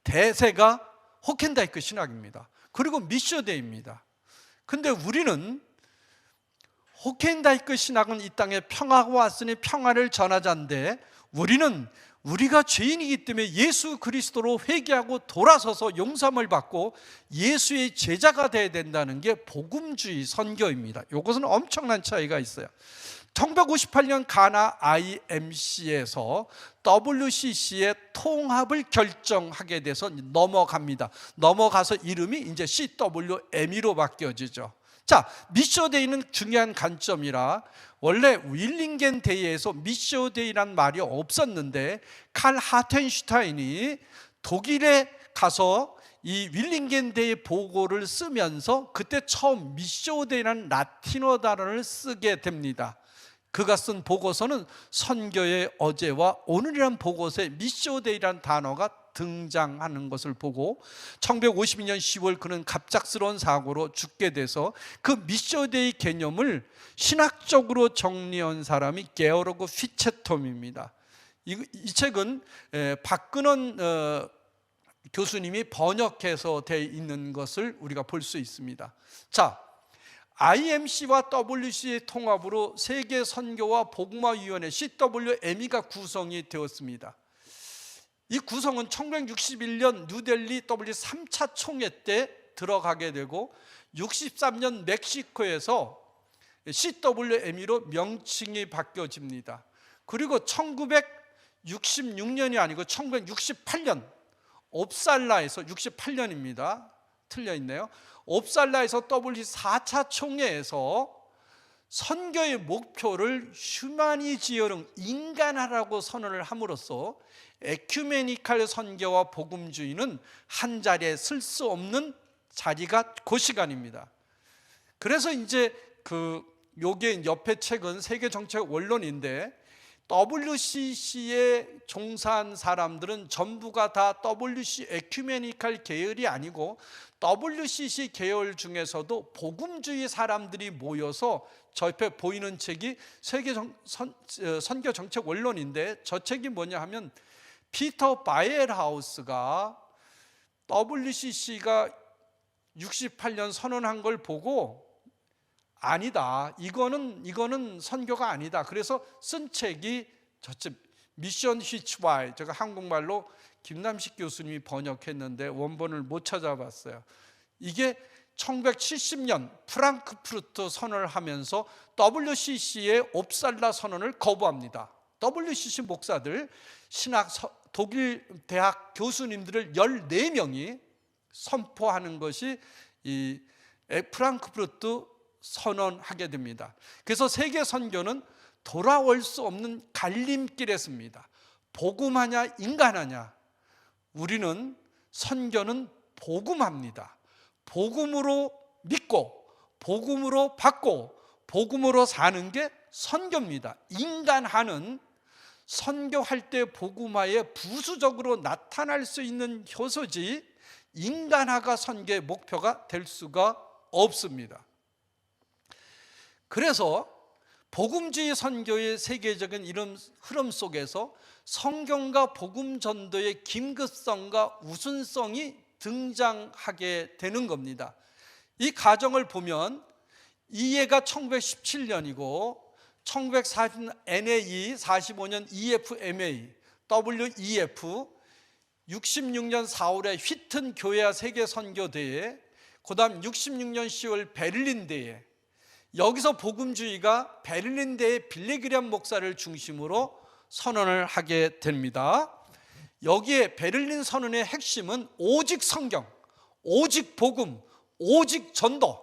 대세가 호켄다이크 신학입니다. 그리고 미쇼데이입니다. 근데 우리는 호켄다이크 신학은 이 땅에 평화가 왔으니 평화를 전하자인데, 우리는 우리가 죄인이기 때문에 예수 그리스도로 회개하고 돌아서서 용서함을 받고 예수의 제자가 되어야 된다는 게 복음주의 선교입니다. 이것은 엄청난 차이가 있어요. 1958년 가나 IMC에서 WCC의 통합을 결정하게 돼서 넘어갑니다. 넘어가서 이름이 이제 CWME로 바뀌어지죠. 자, 미쇼데이는 중요한 관점이라, 원래 윌링겐 데이에서 미쇼데이란 말이 없었는데 칼 하텐슈타인이 독일에 가서 이 윌링겐 데이 보고를 쓰면서 그때 처음 미쇼데이라는 라틴어 단어를 쓰게 됩니다. 그가 쓴 보고서는 선교의 어제와 오늘이란 보고서에 미쇼데이라는 단어가 등장하는 것을 보고 1952년 10월 그는 갑작스러운 사고로 죽게 돼서 그 미쇼데이 개념을 신학적으로 정리한 사람이 게오르그 피체톰입니다. 이 책은 박근원 교수님이 번역해서 되어 있는 것을 우리가 볼 수 있습니다. 자, IMC와 WC의 통합으로 세계 선교와 복음화위원회 CWME가 구성이 되었습니다. 이 구성은 1961년 뉴델리 WC 3차 총회 때 들어가게 되고 63년 멕시코에서 CWME로 명칭이 바뀌어집니다. 그리고 1966년이 아니고 1968년 옵살라에서, 68년입니다. 틀려 있네요. 옵살라에서 WC 4차 총회에서 선교의 목표를 휴마니지어름, 인간화라고 선언을 함으로써 에큐메니칼 선교와 복음주의는 한 자리에 쓸 수 없는 자리가 그 시간입니다. 그래서 이제 요게 옆에 책은 세계 정책 원론인데, WCC에 종사한 사람들은 전부가 다 WC 에큐메니칼 계열이 아니고 WCC 계열 중에서도 복음주의 사람들이 모여서 저 옆에 보이는 책이 세계 선교 정책 원론인데, 저 책이 뭐냐 하면 피터 바이엘하우스가 WCC가 68년 선언한 걸 보고 아니다, 이거는 선교가 아니다. 그래서 쓴 책이 저책 미션 히치와이, 제가 한국말로 김남식 교수님이 번역했는데 원본을 못 찾아봤어요. 이게 1970년 프랑크푸르트 선언을 하면서 WCC의 옵살라 선언을 거부합니다. WCC 목사들, 독일 대학 교수님들을 14명이 선포하는 것이 이 프랑크푸르트 선언하게 됩니다. 그래서 세계 선교는 돌아올 수 없는 갈림길에 씁니다. 복음하냐 인간하냐. 우리는 선교는 복음합니다. 복음으로 믿고 복음으로 받고 복음으로 사는 게 선교입니다. 인간하는 선교할 때 복음화에 부수적으로 나타날 수 있는 효소지 인간화가 선교의 목표가 될 수가 없습니다. 그래서 복음주의 선교의 세계적인 이런 흐름 속에서 성경과 복음 전도의 긴급성과 우선성이 등장하게 되는 겁니다. 이 가정을 보면 이해가 1917년이고 1940 NAE, 45년 EFMA, WEF, 66년 4월에 휘튼 교회와 세계 선교대회, 그다음 66년 10월 베를린 대회. 여기서 복음주의가 베를린 대회 빌레그리암 목사를 중심으로 선언을 하게 됩니다. 여기에 베를린 선언의 핵심은 오직 성경, 오직 복음, 오직 전도.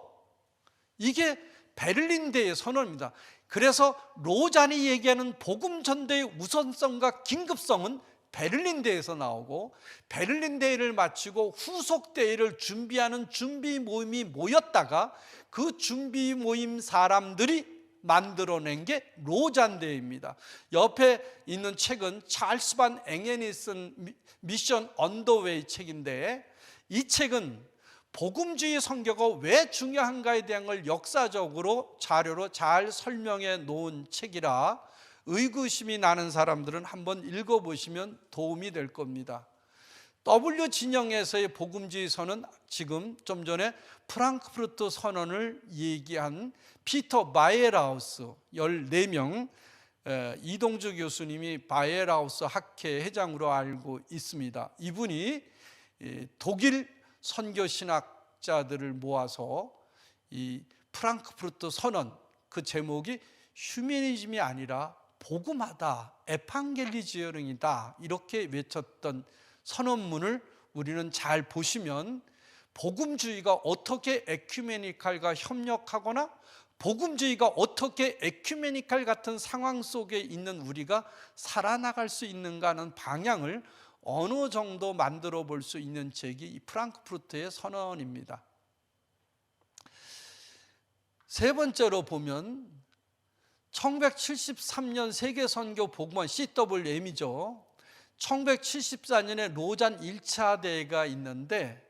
이게 베를린 대회 선언입니다. 그래서 로잔이 얘기하는 복음 전도의 우선성과 긴급성은 베를린 대회에서 나오고, 베를린 대회를 마치고 후속 대회를 준비하는 준비 모임이 모였다가 그 준비 모임 사람들이 만들어낸 게 로잔 대회입니다. 옆에 있는 책은 찰스 반 앵헨이 쓴 미션 언더웨이 책인데, 이 책은 복음주의 선교가 왜 중요한가에 대한 걸 역사적으로 자료로 잘 설명해 놓은 책이라 의구심이 나는 사람들은 한번 읽어보시면 도움이 될 겁니다. W 진영에서의 복음주의 선언, 지금 좀 전에 프랑크푸르트 선언을 얘기한 피터 바이에라우스 14명, 이동주 교수님이 바이에라우스 학회 회장으로 알고 있습니다. 이분이 독일 선교 신학자들을 모아서 이 프랑크푸르트 선언, 그 제목이 휴머니즘이 아니라 복음하다, 에판겔리지어링이다, 이렇게 외쳤던 선언문을 우리는 잘 보시면 복음주의가 어떻게 에큐메니칼과 협력하거나 복음주의가 어떻게 에큐메니칼 같은 상황 속에 있는 우리가 살아나갈 수 있는가 하는 방향을 어느 정도 만들어 볼 수 있는 책이 이 프랑크푸르트의 선언입니다. 세 번째로 보면 1973년 세계선교 복음원 CWM이죠. 1974년에 로잔 1차 대회가 있는데,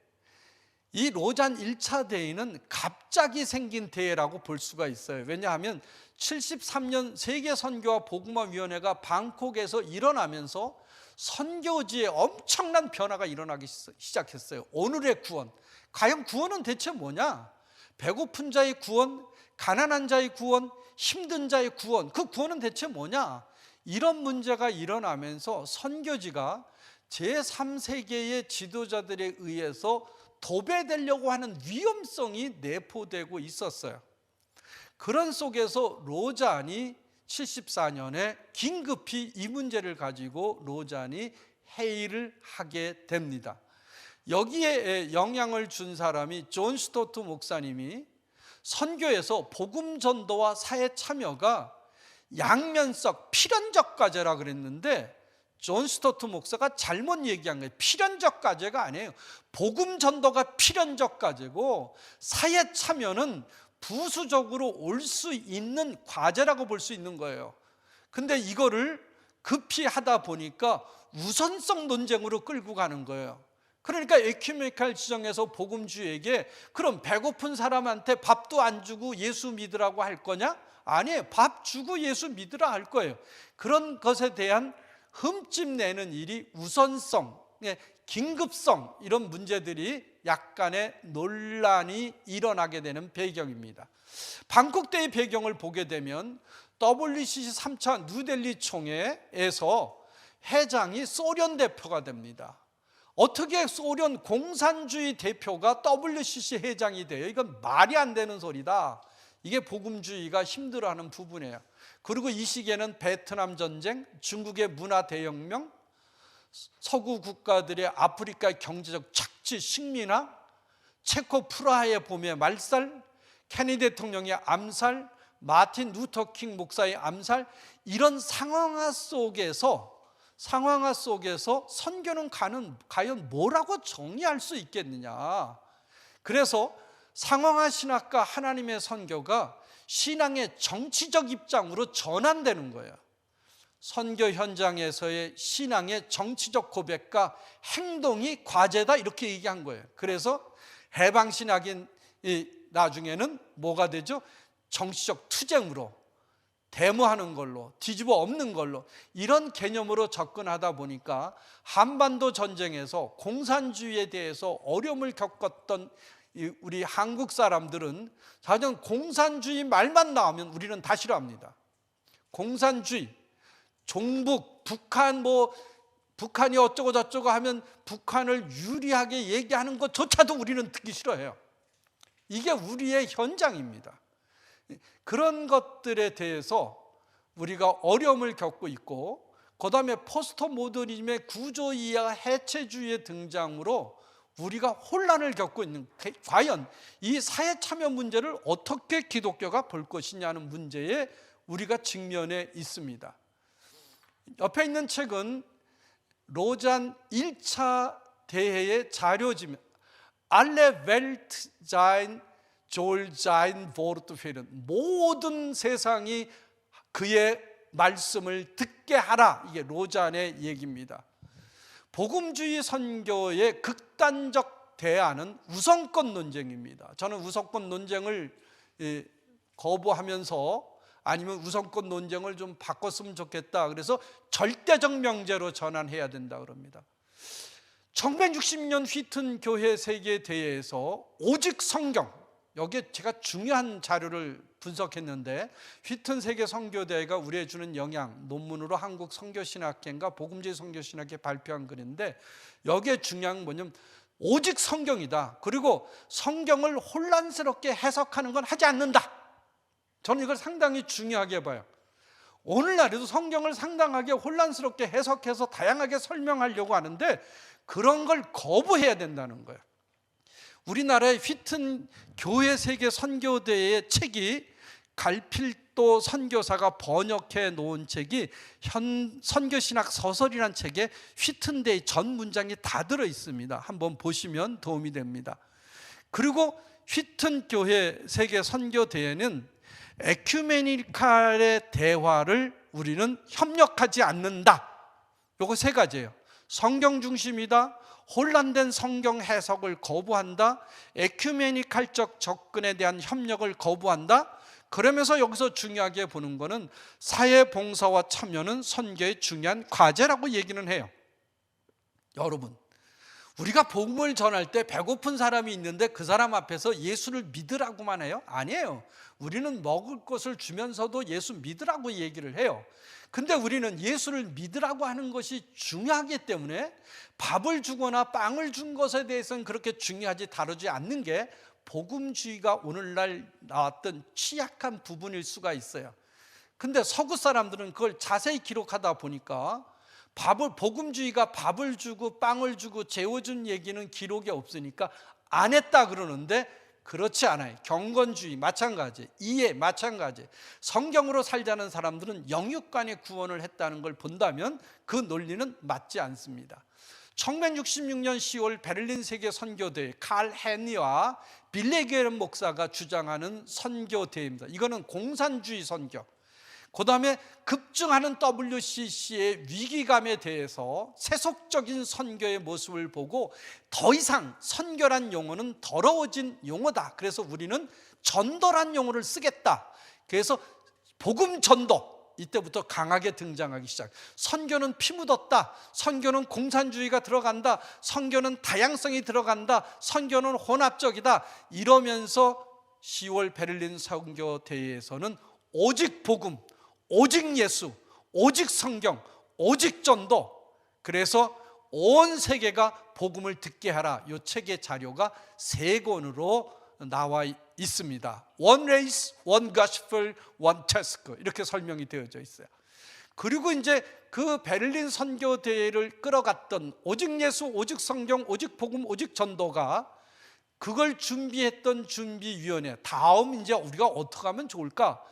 이 로잔 1차 대회는 갑자기 생긴 대회라고 볼 수가 있어요. 왜냐하면 73년 세계선교와 복음화위원회가 방콕에서 일어나면서 선교지에 엄청난 변화가 일어나기 시작했어요. 오늘의 구원, 과연 구원은 대체 뭐냐? 배고픈 자의 구원, 가난한 자의 구원, 힘든 자의 구원, 그 구원은 대체 뭐냐? 이런 문제가 일어나면서 선교지가 제3세계의 지도자들에 의해서 도배되려고 하는 위험성이 내포되고 있었어요. 그런 속에서 로잔이 74년에 긴급히 이 문제를 가지고 로잔이 회의를 하게 됩니다. 여기에 영향을 준 사람이 존 스토트 목사님이 선교에서 복음 전도와 사회 참여가 양면적 필연적 과제라 그랬는데, 존 스토트 목사가 잘못 얘기한 거예요. 필연적 과제가 아니에요. 복음 전도가 필연적 과제고 사회 참여는 부수적으로 올 수 있는 과제라고 볼 수 있는 거예요. 근데 이거를 급히 하다 보니까 우선성 논쟁으로 끌고 가는 거예요. 그러니까 에큐메니칼 지정에서 복음주에게 그럼 배고픈 사람한테 밥도 안 주고 예수 믿으라고 할 거냐? 아니에요. 밥 주고 예수 믿으라 할 거예요. 그런 것에 대한 흠집내는 일이 우선성, 긴급성, 이런 문제들이 약간의 논란이 일어나게 되는 배경입니다. 방콕 대회 배경을 보게 되면 WCC 3차 뉴델리 총회에서 회장이 소련 대표가 됩니다. 어떻게 소련 공산주의 대표가 WCC 회장이 돼요? 이건 말이 안 되는 소리다. 이게 복음주의가 힘들어하는 부분이에요. 그리고 이 시기에는 베트남 전쟁, 중국의 문화 대혁명, 서구 국가들의 아프리카 경제적 착취, 식민화, 체코 프라하의 봄의 말살, 케네디 대통령의 암살, 마틴 루터 킹 목사의 암살, 이런 상황화 속에서 선교는 과연 뭐라고 정의할 수 있겠느냐. 그래서 상황화 신학과 하나님의 선교가 신앙의 정치적 입장으로 전환되는 거예요. 선교 현장에서의 신앙의 정치적 고백과 행동이 과제다, 이렇게 얘기한 거예요. 그래서 해방신학인 나중에는 뭐가 되죠? 정치적 투쟁으로, 데모하는 걸로, 뒤집어 엎는 걸로, 이런 개념으로 접근하다 보니까 한반도 전쟁에서 공산주의에 대해서 어려움을 겪었던 우리 한국 사람들은 사실 공산주의 말만 나오면 우리는 다 싫어합니다. 공산주의, 종북, 북한, 북한이 어쩌고 저쩌고 하면 북한을 유리하게 얘기하는 것조차도 우리는 듣기 싫어해요. 이게 우리의 현장입니다. 그런 것들에 대해서 우리가 어려움을 겪고 있고, 그 다음에 포스트 모더니즘의 구조 이해와 해체주의의 등장으로 우리가 혼란을 겪고 있는, 과연 이 사회 참여 문제를 어떻게 기독교가 볼 것이냐는 문제에 우리가 직면해 있습니다. 옆에 있는 책은 로잔 1차 대회의 자료집니다. 알레 웰트자인 졸자인 보르트페른, 모든 세상이 그의 말씀을 듣게 하라, 이게 로잔의 얘기입니다. 복음주의 선교의 극단적 대안은 우선권 논쟁입니다. 저는 우선권 논쟁을 거부하면서, 아니면 우선권 논쟁을 좀 바꿨으면 좋겠다, 그래서 절대적 명제로 전환해야 된다 그럽니다. 1960년 휘튼 교회 세계대회에서 오직 성경, 여기에 제가 중요한 자료를 분석했는데, 휘튼 세계 선교대회가 우리에 주는 영향 논문으로 한국 선교신학회인가 복음주의 선교신학회 발표한 글인데, 여기에 중요한 건 뭐냐면 오직 성경이다. 그리고 성경을 혼란스럽게 해석하는 건 하지 않는다. 저는 이걸 상당히 중요하게 봐요. 오늘날에도 성경을 상당하게 혼란스럽게 해석해서 다양하게 설명하려고 하는데, 그런 걸 거부해야 된다는 거예요. 우리나라의 휘튼 교회 세계 선교대회의 책이, 갈필도 선교사가 번역해 놓은 책이 선교신학 서설이라는 책에 휘튼대회 전 문장이 다 들어 있습니다. 한번 보시면 도움이 됩니다. 그리고 휘튼 교회 세계 선교대회는 에큐메니칼의 대화를 우리는 협력하지 않는다. 요거 세 가지예요. 성경 중심이다, 혼란된 성경 해석을 거부한다, 에큐메니칼적 접근에 대한 협력을 거부한다. 그러면서 여기서 중요하게 보는 것은 사회봉사와 참여는 선교의 중요한 과제라고 얘기는 해요. 여러분, 우리가 복음을 전할 때 배고픈 사람이 있는데 그 사람 앞에서 예수를 믿으라고만 해요? 아니에요. 우리는 먹을 것을 주면서도 예수 믿으라고 얘기를 해요. 근데 우리는 예수를 믿으라고 하는 것이 중요하기 때문에 밥을 주거나 빵을 준 것에 대해서는 그렇게 중요하지 다루지 않는 게 복음주의가 오늘날 나왔던 취약한 부분일 수가 있어요. 근데 서구 사람들은 그걸 자세히 기록하다 보니까 복음주의가 밥을 주고 빵을 주고 재워준 얘기는 기록이 없으니까 안 했다 그러는데, 그렇지 않아요. 경건주의 마찬가지, 이해 마찬가지. 성경으로 살자는 사람들은 영육간의 구원을 했다는 걸 본다면 그 논리는 맞지 않습니다. 1966년 10월 베를린 세계 선교대회, 칼 헤니와 빌레게른 목사가 주장하는 선교대회입니다. 이거는 공산주의 선교. 그 다음에 급증하는 WCC의 위기감에 대해서 세속적인 선교의 모습을 보고, 더 이상 선교란 용어는 더러워진 용어다. 그래서 우리는 전도란 용어를 쓰겠다. 그래서 복음 전도, 이때부터 강하게 등장하기 시작. 선교는 피 묻었다. 선교는 공산주의가 들어간다. 선교는 다양성이 들어간다. 선교는 혼합적이다. 이러면서 10월 베를린 선교대회에서는 오직 복음, 오직 예수, 오직 성경, 오직 전도, 그래서 온 세계가 복음을 듣게 하라. 이 책의 자료가 3권으로 나와 있습니다. One race, one gospel, one task, 이렇게 설명이 되어져 있어요. 그리고 이제 그 베를린 선교대회를 끌어갔던 오직 예수, 오직 성경, 오직 복음, 오직 전도가, 그걸 준비했던 준비위원회, 다음 이제 우리가 어떻게 하면 좋을까?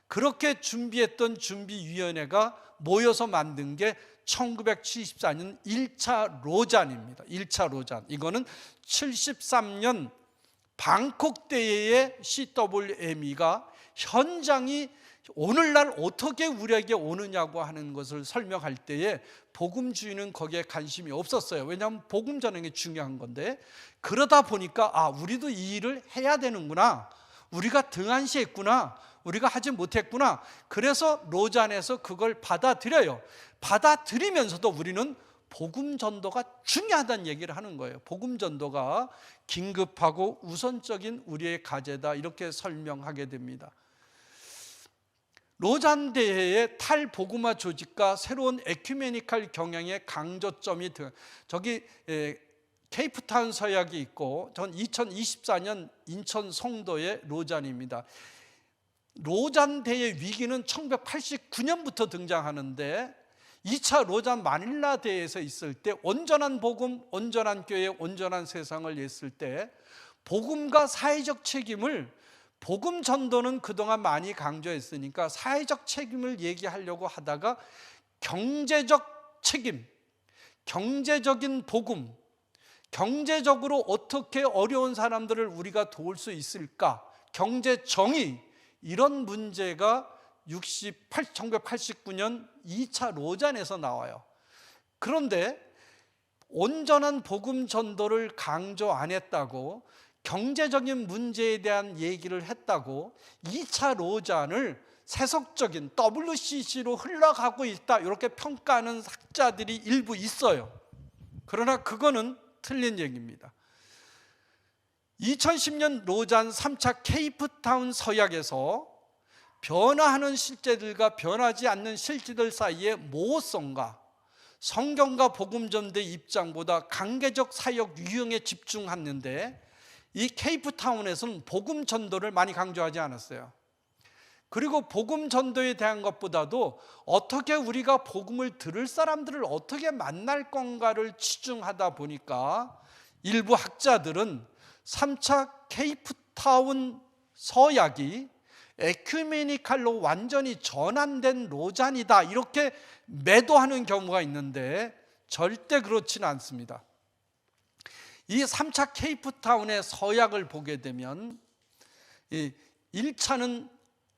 그렇게 준비했던 준비위원회가 모여서 만든 게 1974년 1차 로잔입니다. 1차 로잔. 이거는 73년 방콕 대회에 CWME가 현장이 오늘날 어떻게 우리에게 오느냐고 하는 것을 설명할 때에 복음주의는 거기에 관심이 없었어요. 왜냐하면 복음 전행이 중요한 건데, 그러다 보니까 우리도 이 일을 해야 되는구나, 우리가 등한시했구나, 우리가 하지 못했구나. 그래서 로잔에서 그걸 받아들여요. 받아들이면서도 우리는 복음 전도가 중요하다는 얘기를 하는 거예요. 복음 전도가 긴급하고 우선적인 우리의 과제다, 이렇게 설명하게 됩니다. 로잔 대회의 탈복음화 조직과 새로운 에큐메니컬 경영의 강조점이 저기 케이프타운 서약이 있고, 전 2024년 인천 송도의 로잔입니다. 로잔 대회 위기는 1989년부터 등장하는데 2차 로잔 마닐라 대회에서 있을 때 온전한 복음, 온전한 교회, 온전한 세상을 했을 때 복음과 사회적 책임을, 복음 전도는 그동안 많이 강조했으니까 사회적 책임을 얘기하려고 하다가 경제적 책임, 경제적인 복음, 경제적으로 어떻게 어려운 사람들을 우리가 도울 수 있을까, 경제 정의, 이런 문제가 1989년 2차 로잔에서 나와요. 그런데 온전한 복음 전도를 강조 안 했다고, 경제적인 문제에 대한 얘기를 했다고 2차 로잔을 세속적인 WCC로 흘러가고 있다, 이렇게 평가하는 학자들이 일부 있어요. 그러나 그거는 틀린 얘기입니다. 2010년 로잔 3차 케이프타운 서약에서 변화하는 실제들과 변하지 않는 실제들 사이의 모호성과 성경과 복음 전도의 입장보다 강계적 사역 유형에 집중했는데, 이 케이프타운에서는 복음 전도를 많이 강조하지 않았어요. 그리고 복음 전도에 대한 것보다도 어떻게 우리가 복음을 들을 사람들을 어떻게 만날 건가를 치중하다 보니까 일부 학자들은 3차 케이프타운 서약이 에큐메니칼로 완전히 전환된 로잔이다, 이렇게 매도하는 경우가 있는데 절대 그렇지는 않습니다. 이 3차 케이프타운의 서약을 보게 되면 1차는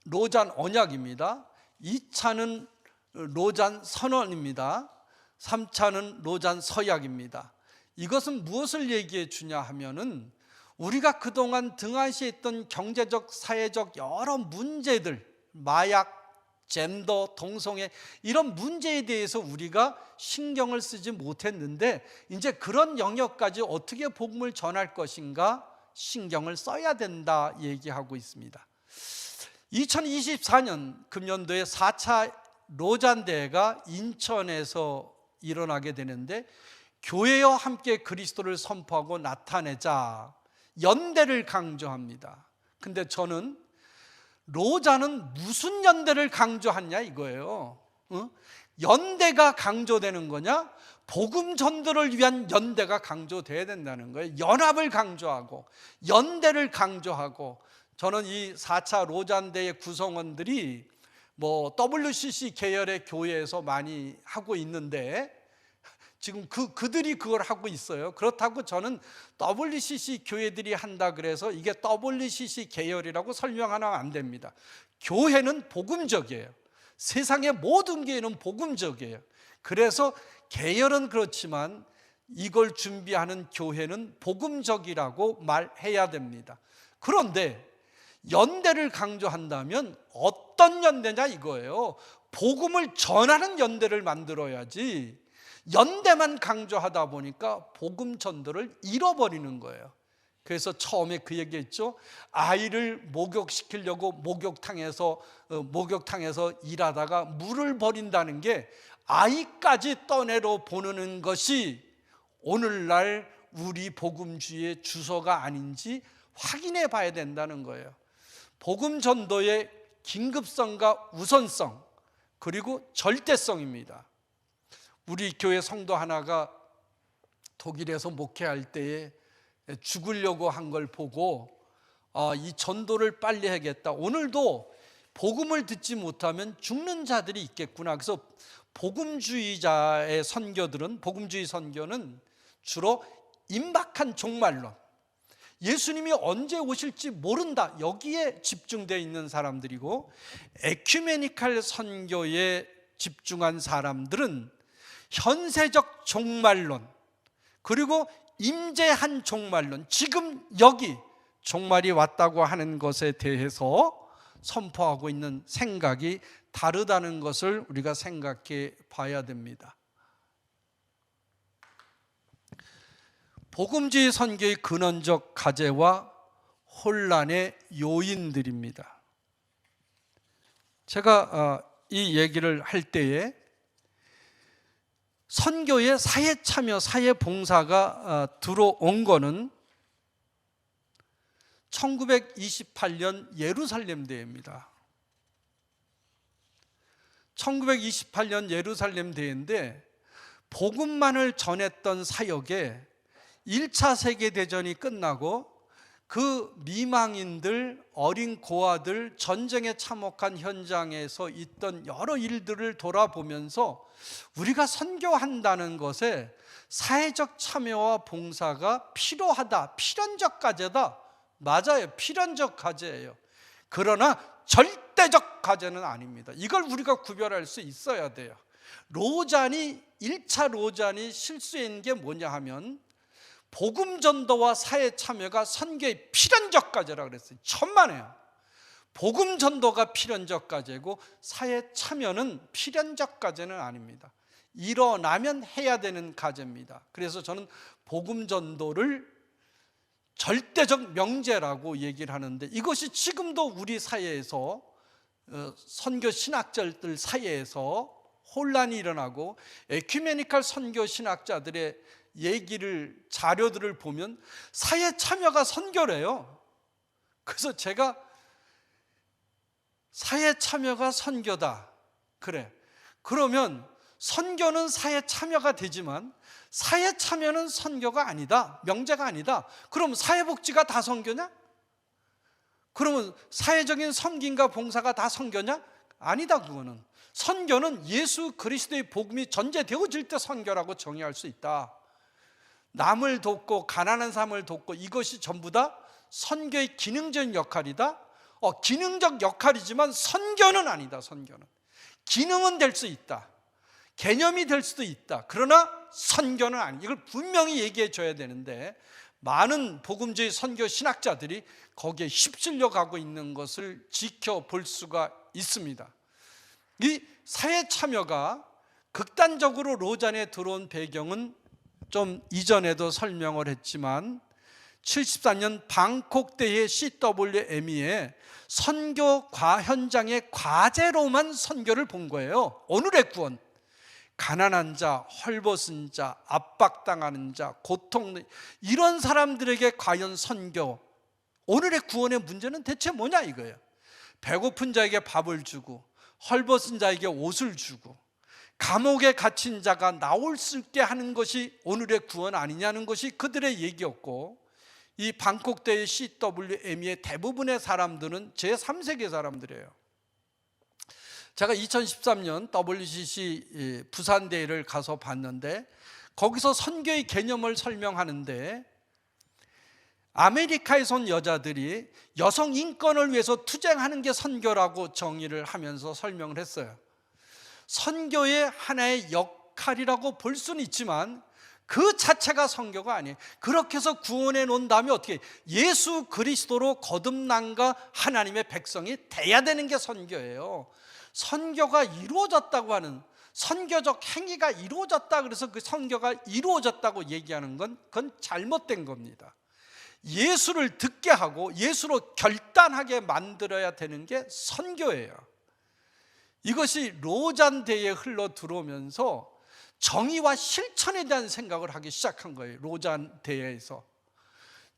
로잔 언약입니다. 2차는 로잔 선언입니다. 3차는 로잔 서약입니다. 이것은 무엇을 얘기해 주냐 하면은 우리가 그동안 등한시했던 경제적, 사회적 여러 문제들, 마약, 젠더, 동성애, 이런 문제에 대해서 우리가 신경을 쓰지 못했는데 이제 그런 영역까지 어떻게 복음을 전할 것인가 신경을 써야 된다 얘기하고 있습니다. 2024년 금년도에 4차 로잔 대회가 인천에서 일어나게 되는데, 교회와 함께 그리스도를 선포하고 나타내자, 연대를 강조합니다. 근데 저는 로잔은 무슨 연대를 강조하냐 이거예요. 연대가 강조되는 거냐? 복음 전도를 위한 연대가 강조돼야 된다는 거예요. 연합을 강조하고 연대를 강조하고. 저는 이 4차 로잔 대회 구성원들이 WCC 계열의 교회에서 많이 하고 있는데, 지금 그들이 그걸 하고 있어요. 그렇다고 저는 WCC 교회들이 한다 그래서 이게 WCC 계열이라고 설명하면 안 됩니다. 교회는 복음적이에요. 세상의 모든 교회는 복음적이에요. 그래서 계열은 그렇지만 이걸 준비하는 교회는 복음적이라고 말해야 됩니다. 그런데 연대를 강조한다면 어떤 연대냐 이거예요. 복음을 전하는 연대를 만들어야지, 연대만 강조하다 보니까 복음 전도를 잃어버리는 거예요. 그래서 처음에 그 얘기했죠. 아이를 목욕시키려고 목욕탕에서 일하다가 물을 버린다는 게 아이까지 떠내려 보내는 것이 오늘날 우리 복음주의의 주소가 아닌지 확인해 봐야 된다는 거예요. 복음 전도의 긴급성과 우선성, 그리고 절대성입니다. 우리 교회 성도 하나가 독일에서 목회할 때에 죽으려고 한 걸 보고 이 전도를 빨리 해야겠다. 오늘도 복음을 듣지 못하면 죽는 자들이 있겠구나. 그래서 복음주의 선교는 주로 임박한 종말론, 예수님이 언제 오실지 모른다, 여기에 집중되어 있는 사람들이고, 에큐메니칼 선교에 집중한 사람들은 현세적 종말론, 그리고 임재한 종말론, 지금 여기 종말이 왔다고 하는 것에 대해서 선포하고 있는 생각이 다르다는 것을 우리가 생각해 봐야 됩니다. 복음주의 선교의 근원적 과제와 혼란의 요인들입니다. 제가 이 얘기를 할 때에 선교의 사회 참여, 사회 봉사가 들어온 거는 1928년 예루살렘 대회입니다. 1928년 예루살렘 대회인데, 복음만을 전했던 사역에 1차 세계대전이 끝나고 그 미망인들, 어린 고아들, 전쟁에 참혹한 현장에서 있던 여러 일들을 돌아보면서 우리가 선교한다는 것에 사회적 참여와 봉사가 필요하다, 필연적 과제다. 맞아요, 필연적 과제예요. 그러나 절대적 과제는 아닙니다. 이걸 우리가 구별할 수 있어야 돼요. 1차 로잔이 실수한 게 뭐냐 하면, 복음 전도와 사회 참여가 선교의 필연적 과제라고 그랬어요. 천만에요. 복음 전도가 필연적 과제고 사회 참여는 필연적 과제는 아닙니다. 일어나면 해야 되는 과제입니다. 그래서 저는 복음 전도를 절대적 명제라고 얘기를 하는데, 이것이 지금도 우리 사회에서 선교 신학자들 사이에서 혼란이 일어나고, 에큐메니칼 선교 신학자들의 얘기를, 자료들을 보면 사회 참여가 선교래요. 그래서 제가 사회 참여가 선교다, 그래, 그러면 선교는 사회 참여가 되지만 사회 참여는 선교가 아니다, 명제가 아니다. 그럼 사회복지가 다 선교냐? 그러면 사회적인 섬김과 봉사가 다 선교냐? 아니다. 그거는 선교는 예수 그리스도의 복음이 전제되어질 때 선교라고 정의할 수 있다. 남을 돕고 가난한 사람을 돕고, 이것이 전부 다 선교의 기능적인 역할이다. 기능적 역할이지만 선교는 아니다. 선교는 기능은 될 수 있다, 개념이 될 수도 있다. 그러나 선교는 아니다. 이걸 분명히 얘기해 줘야 되는데, 많은 복음주의 선교 신학자들이 거기에 휩쓸려 가고 있는 것을 지켜볼 수가 있습니다. 이 사회 참여가 극단적으로 로잔에 들어온 배경은 좀 이전에도 설명을 했지만, 74년 방콕 대회 CWME에 선교 현장의 과제로만 선교를 본 거예요. 오늘의 구원, 가난한 자, 헐벗은 자, 압박당하는 자, 고통, 이런 사람들에게 과연 선교, 오늘의 구원의 문제는 대체 뭐냐 이거예요. 배고픈 자에게 밥을 주고, 헐벗은 자에게 옷을 주고, 감옥에 갇힌 자가 나올 수 있게 하는 것이 오늘의 구원 아니냐는 것이 그들의 얘기였고, 이 방콕 대회 CWME의 대부분의 사람들은 제3세계 사람들이에요. 제가 2013년 WCC 부산 대회를 가서 봤는데, 거기서 선교의 개념을 설명하는데, 아메리카에서 온 여자들이 여성 인권을 위해서 투쟁하는 게 선교라고 정의를 하면서 설명을 했어요. 선교의 하나의 역할이라고 볼 수는 있지만 그 자체가 선교가 아니에요. 그렇게 해서 구원해 놓은 다음에 어떻게 예수 그리스도로 거듭난과 하나님의 백성이 돼야 되는 게 선교예요. 선교가 이루어졌다고 하는, 선교적 행위가 이루어졌다 그래서 그 선교가 이루어졌다고 얘기하는 건 그건 잘못된 겁니다. 예수를 듣게 하고 예수로 결단하게 만들어야 되는 게 선교예요. 이것이 로잔 대회에 흘러 들어오면서 정의와 실천에 대한 생각을 하기 시작한 거예요. 로잔 대회에서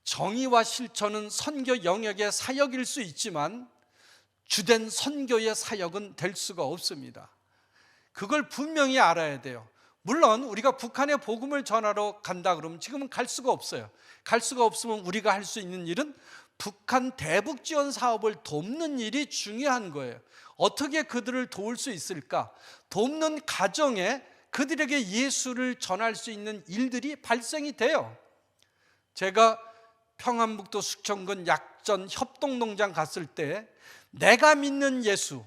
정의와 실천은 선교 영역의 사역일 수 있지만 주된 선교의 사역은 될 수가 없습니다. 그걸 분명히 알아야 돼요. 물론 우리가 북한에 복음을 전하러 간다 그러면 지금은 갈 수가 없어요. 갈 수가 없으면 우리가 할 수 있는 일은 북한 대북 지원 사업을 돕는 일이 중요한 거예요. 어떻게 그들을 도울 수 있을까? 돕는 가정에 그들에게 예수를 전할 수 있는 일들이 발생이 돼요. 제가 평안북도 숙청군 약전 협동농장 갔을 때 내가 믿는 예수,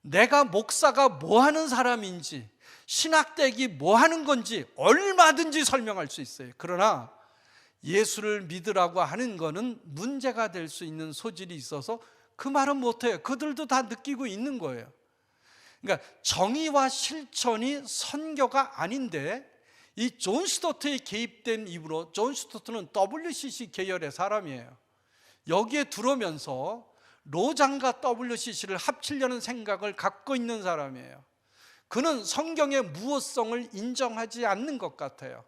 내가 목사가 뭐 하는 사람인지, 신학대기 뭐 하는 건지 얼마든지 설명할 수 있어요. 그러나 예수를 믿으라고 하는 거는 문제가 될 수 있는 소질이 있어서 그 말은 못해요. 그들도 다 느끼고 있는 거예요. 그러니까 정의와 실천이 선교가 아닌데, 이 존 스토트에 개입된 이후로, 존 스토트는 WCC 계열의 사람이에요. 여기에 들어오면서 로장과 WCC를 합치려는 생각을 갖고 있는 사람이에요. 그는 성경의 무호성을 인정하지 않는 것 같아요.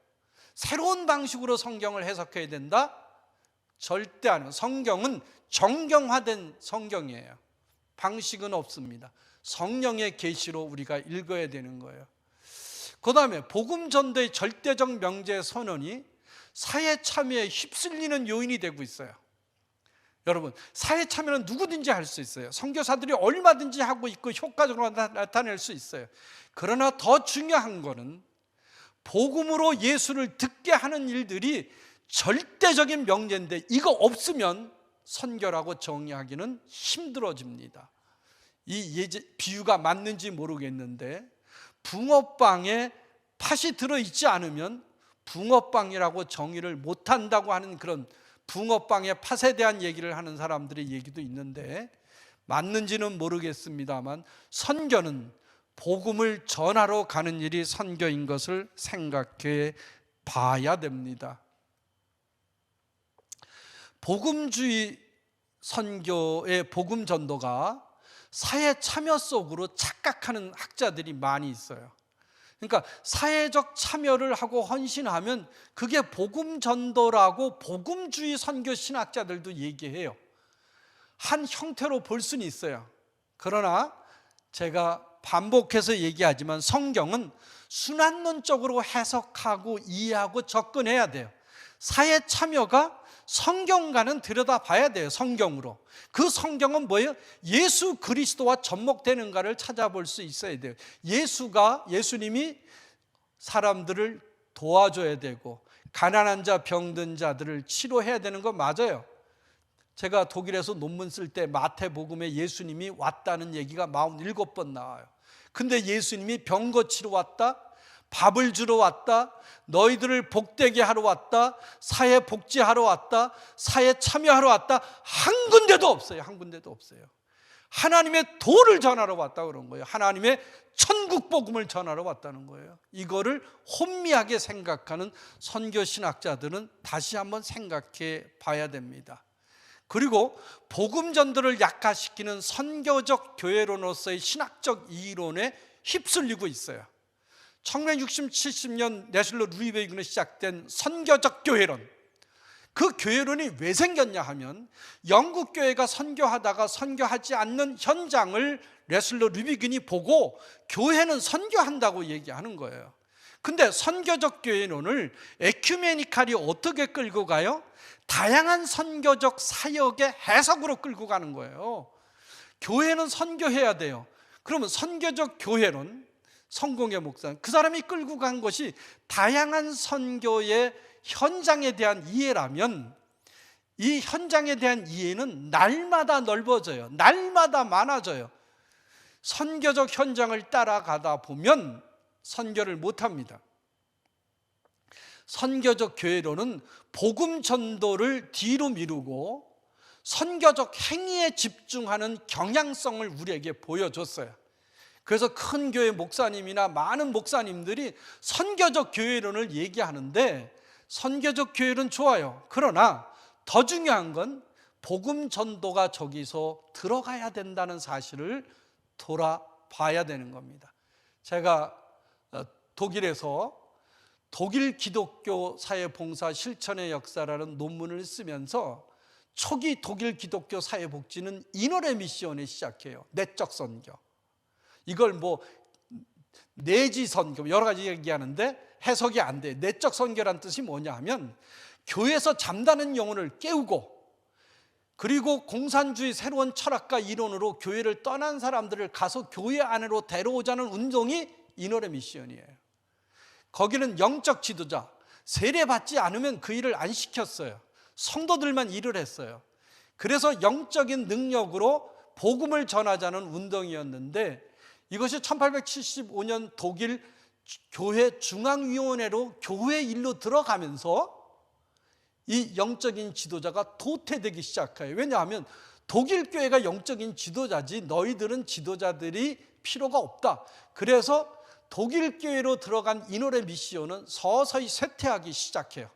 새로운 방식으로 성경을 해석해야 된다? 절대 안 해요. 성경은 정경화된 성경이에요. 방식은 없습니다. 성령의 계시로 우리가 읽어야 되는 거예요. 그 다음에 복음 전도의 절대적 명제 선언이 사회 참여에 휩쓸리는 요인이 되고 있어요. 여러분, 사회 참여는 누구든지 할 수 있어요. 선교사들이 얼마든지 하고 있고 효과적으로 나타낼 수 있어요. 그러나 더 중요한 거는 복음으로 예수를 듣게 하는 일들이 절대적인 명제인데, 이거 없으면 선교라고 정의하기는 힘들어집니다. 이 비유가 맞는지 모르겠는데, 붕어빵에 팥이 들어있지 않으면 붕어빵이라고 정의를 못한다고 하는, 그런 붕어빵의 팥에 대한 얘기를 하는 사람들의 얘기도 있는데, 맞는지는 모르겠습니다만 선교는 복음을 전하러 가는 일이 선교인 것을 생각해 봐야 됩니다. 복음주의 선교의 복음 전도가 사회 참여 속으로 착각하는 학자들이 많이 있어요. 그러니까 사회적 참여를 하고 헌신하면 그게 복음 전도라고 복음주의 선교 신학자들도 얘기해요. 한 형태로 볼 수는 있어요. 그러나 제가 반복해서 얘기하지만 성경은 순환론적으로 해석하고 이해하고 접근해야 돼요. 사회 참여가 성경과는 들여다봐야 돼요. 성경으로. 그 성경은 뭐예요? 예수 그리스도와 접목되는가를 찾아볼 수 있어야 돼요. 예수님이 사람들을 도와줘야 되고 가난한 자, 병든 자들을 치료해야 되는 거 맞아요. 제가 독일에서 논문 쓸 때 마태복음에 예수님이 왔다는 얘기가 47번 나와요. 근데 예수님이 병 고치러 왔다, 밥을 주러 왔다, 너희들을 복되게 하러 왔다, 사회 복지하러 왔다, 사회 참여하러 왔다, 한 군데도 없어요. 한 군데도 없어요. 하나님의 도를 전하러 왔다 그런 거예요. 하나님의 천국 복음을 전하러 왔다는 거예요. 이거를 혼미하게 생각하는 선교 신학자들은 다시 한번 생각해 봐야 됩니다. 그리고 복음 전도를 약화시키는 선교적 교회론으로서의 신학적 이론에 휩쓸리고 있어요. 1960, 70년 내슬러 루이베이근에 시작된 선교적 교회론, 그 교회론이 왜 생겼냐 하면 영국 교회가 선교하다가 선교하지 않는 현장을 레슬러 루비긴이 보고 교회는 선교한다고 얘기하는 거예요. 근데 선교적 교회론을 에큐메니칼이 어떻게 끌고 가요? 다양한 선교적 사역의 해석으로 끌고 가는 거예요. 교회는 선교해야 돼요. 그러면 선교적 교회론, 성공의 목사, 그 사람이 끌고 간 것이 다양한 선교의 현장에 대한 이해라면, 이 현장에 대한 이해는 날마다 넓어져요. 날마다 많아져요. 선교적 현장을 따라가다 보면 선교를 못합니다. 선교적 교회로는 복음 전도를 뒤로 미루고 선교적 행위에 집중하는 경향성을 우리에게 보여줬어요. 그래서 큰 교회 목사님이나 많은 목사님들이 선교적 교회론을 얘기하는데, 선교적 교회론 좋아요. 그러나 더 중요한 건 복음 전도가 저기서 들어가야 된다는 사실을 돌아봐야 되는 겁니다. 제가 독일에서 독일 기독교 사회봉사 실천의 역사라는 논문을 쓰면서 초기 독일 기독교 사회복지는 이너의 미션에 시작해요. 내적 선교. 이걸 뭐 내지 선교 여러 가지 얘기하는데 해석이 안 돼. 내적 선교란 뜻이 뭐냐 하면 교회에서 잠자는 영혼을 깨우고, 그리고 공산주의 새로운 철학과 이론으로 교회를 떠난 사람들을 가서 교회 안으로 데려오자는 운동이 이너의 미션이에요. 거기는 영적 지도자, 세례받지 않으면 그 일을 안 시켰어요. 성도들만 일을 했어요. 그래서 영적인 능력으로 복음을 전하자는 운동이었는데, 이것이 1875년 독일 교회 중앙위원회로 교회 일로 들어가면서 이 영적인 지도자가 도태되기 시작해요. 왜냐하면 독일 교회가 영적인 지도자지 너희들은 지도자들이 필요가 없다. 그래서 독일 교회로 들어간 이노래 미시오는 서서히 쇠퇴하기 시작해요.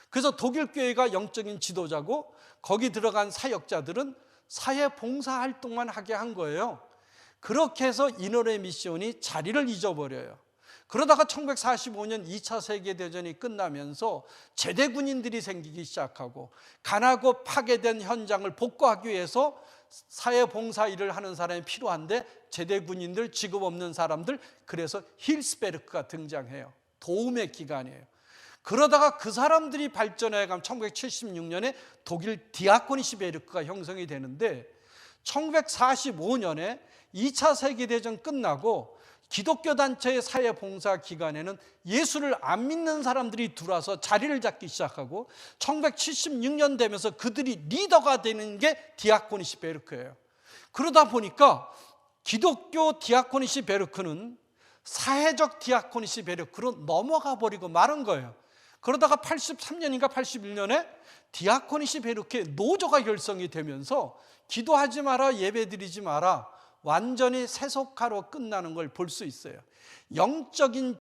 그래서 독일 교회가 영적인 지도자고 거기 들어간 사역자들은 사회 봉사 활동만 하게 한 거예요. 그렇게 해서 이노래 미시온이 자리를 잊어버려요. 그러다가 1945년 2차 세계대전이 끝나면서 제대 군인들이 생기기 시작하고, 가나고 파괴된 현장을 복구하기 위해서 사회 봉사 일을 하는 사람이 필요한데 제대 군인들, 직업 없는 사람들, 그래서 힐스베르크가 등장해요. 도움의 기관이에요. 그러다가 그 사람들이 발전해 가면 1976년에 독일 디아코니시베르크가 형성이 되는데, 1945년에 2차 세계대전 끝나고 기독교 단체의 사회봉사 기관에는 예수를 안 믿는 사람들이 들어와서 자리를 잡기 시작하고, 1976년 되면서 그들이 리더가 되는 게 디아코니시 베르크예요. 그러다 보니까 기독교 디아코니시 베르크는 사회적 디아코니시 베르크로 넘어가 버리고 마른 거예요. 그러다가 83년인가 81년에 디아코니시 베르크의 노조가 결성이 되면서 기도하지 마라, 예배드리지 마라, 완전히 세속화로 끝나는 걸 볼 수 있어요. 영적인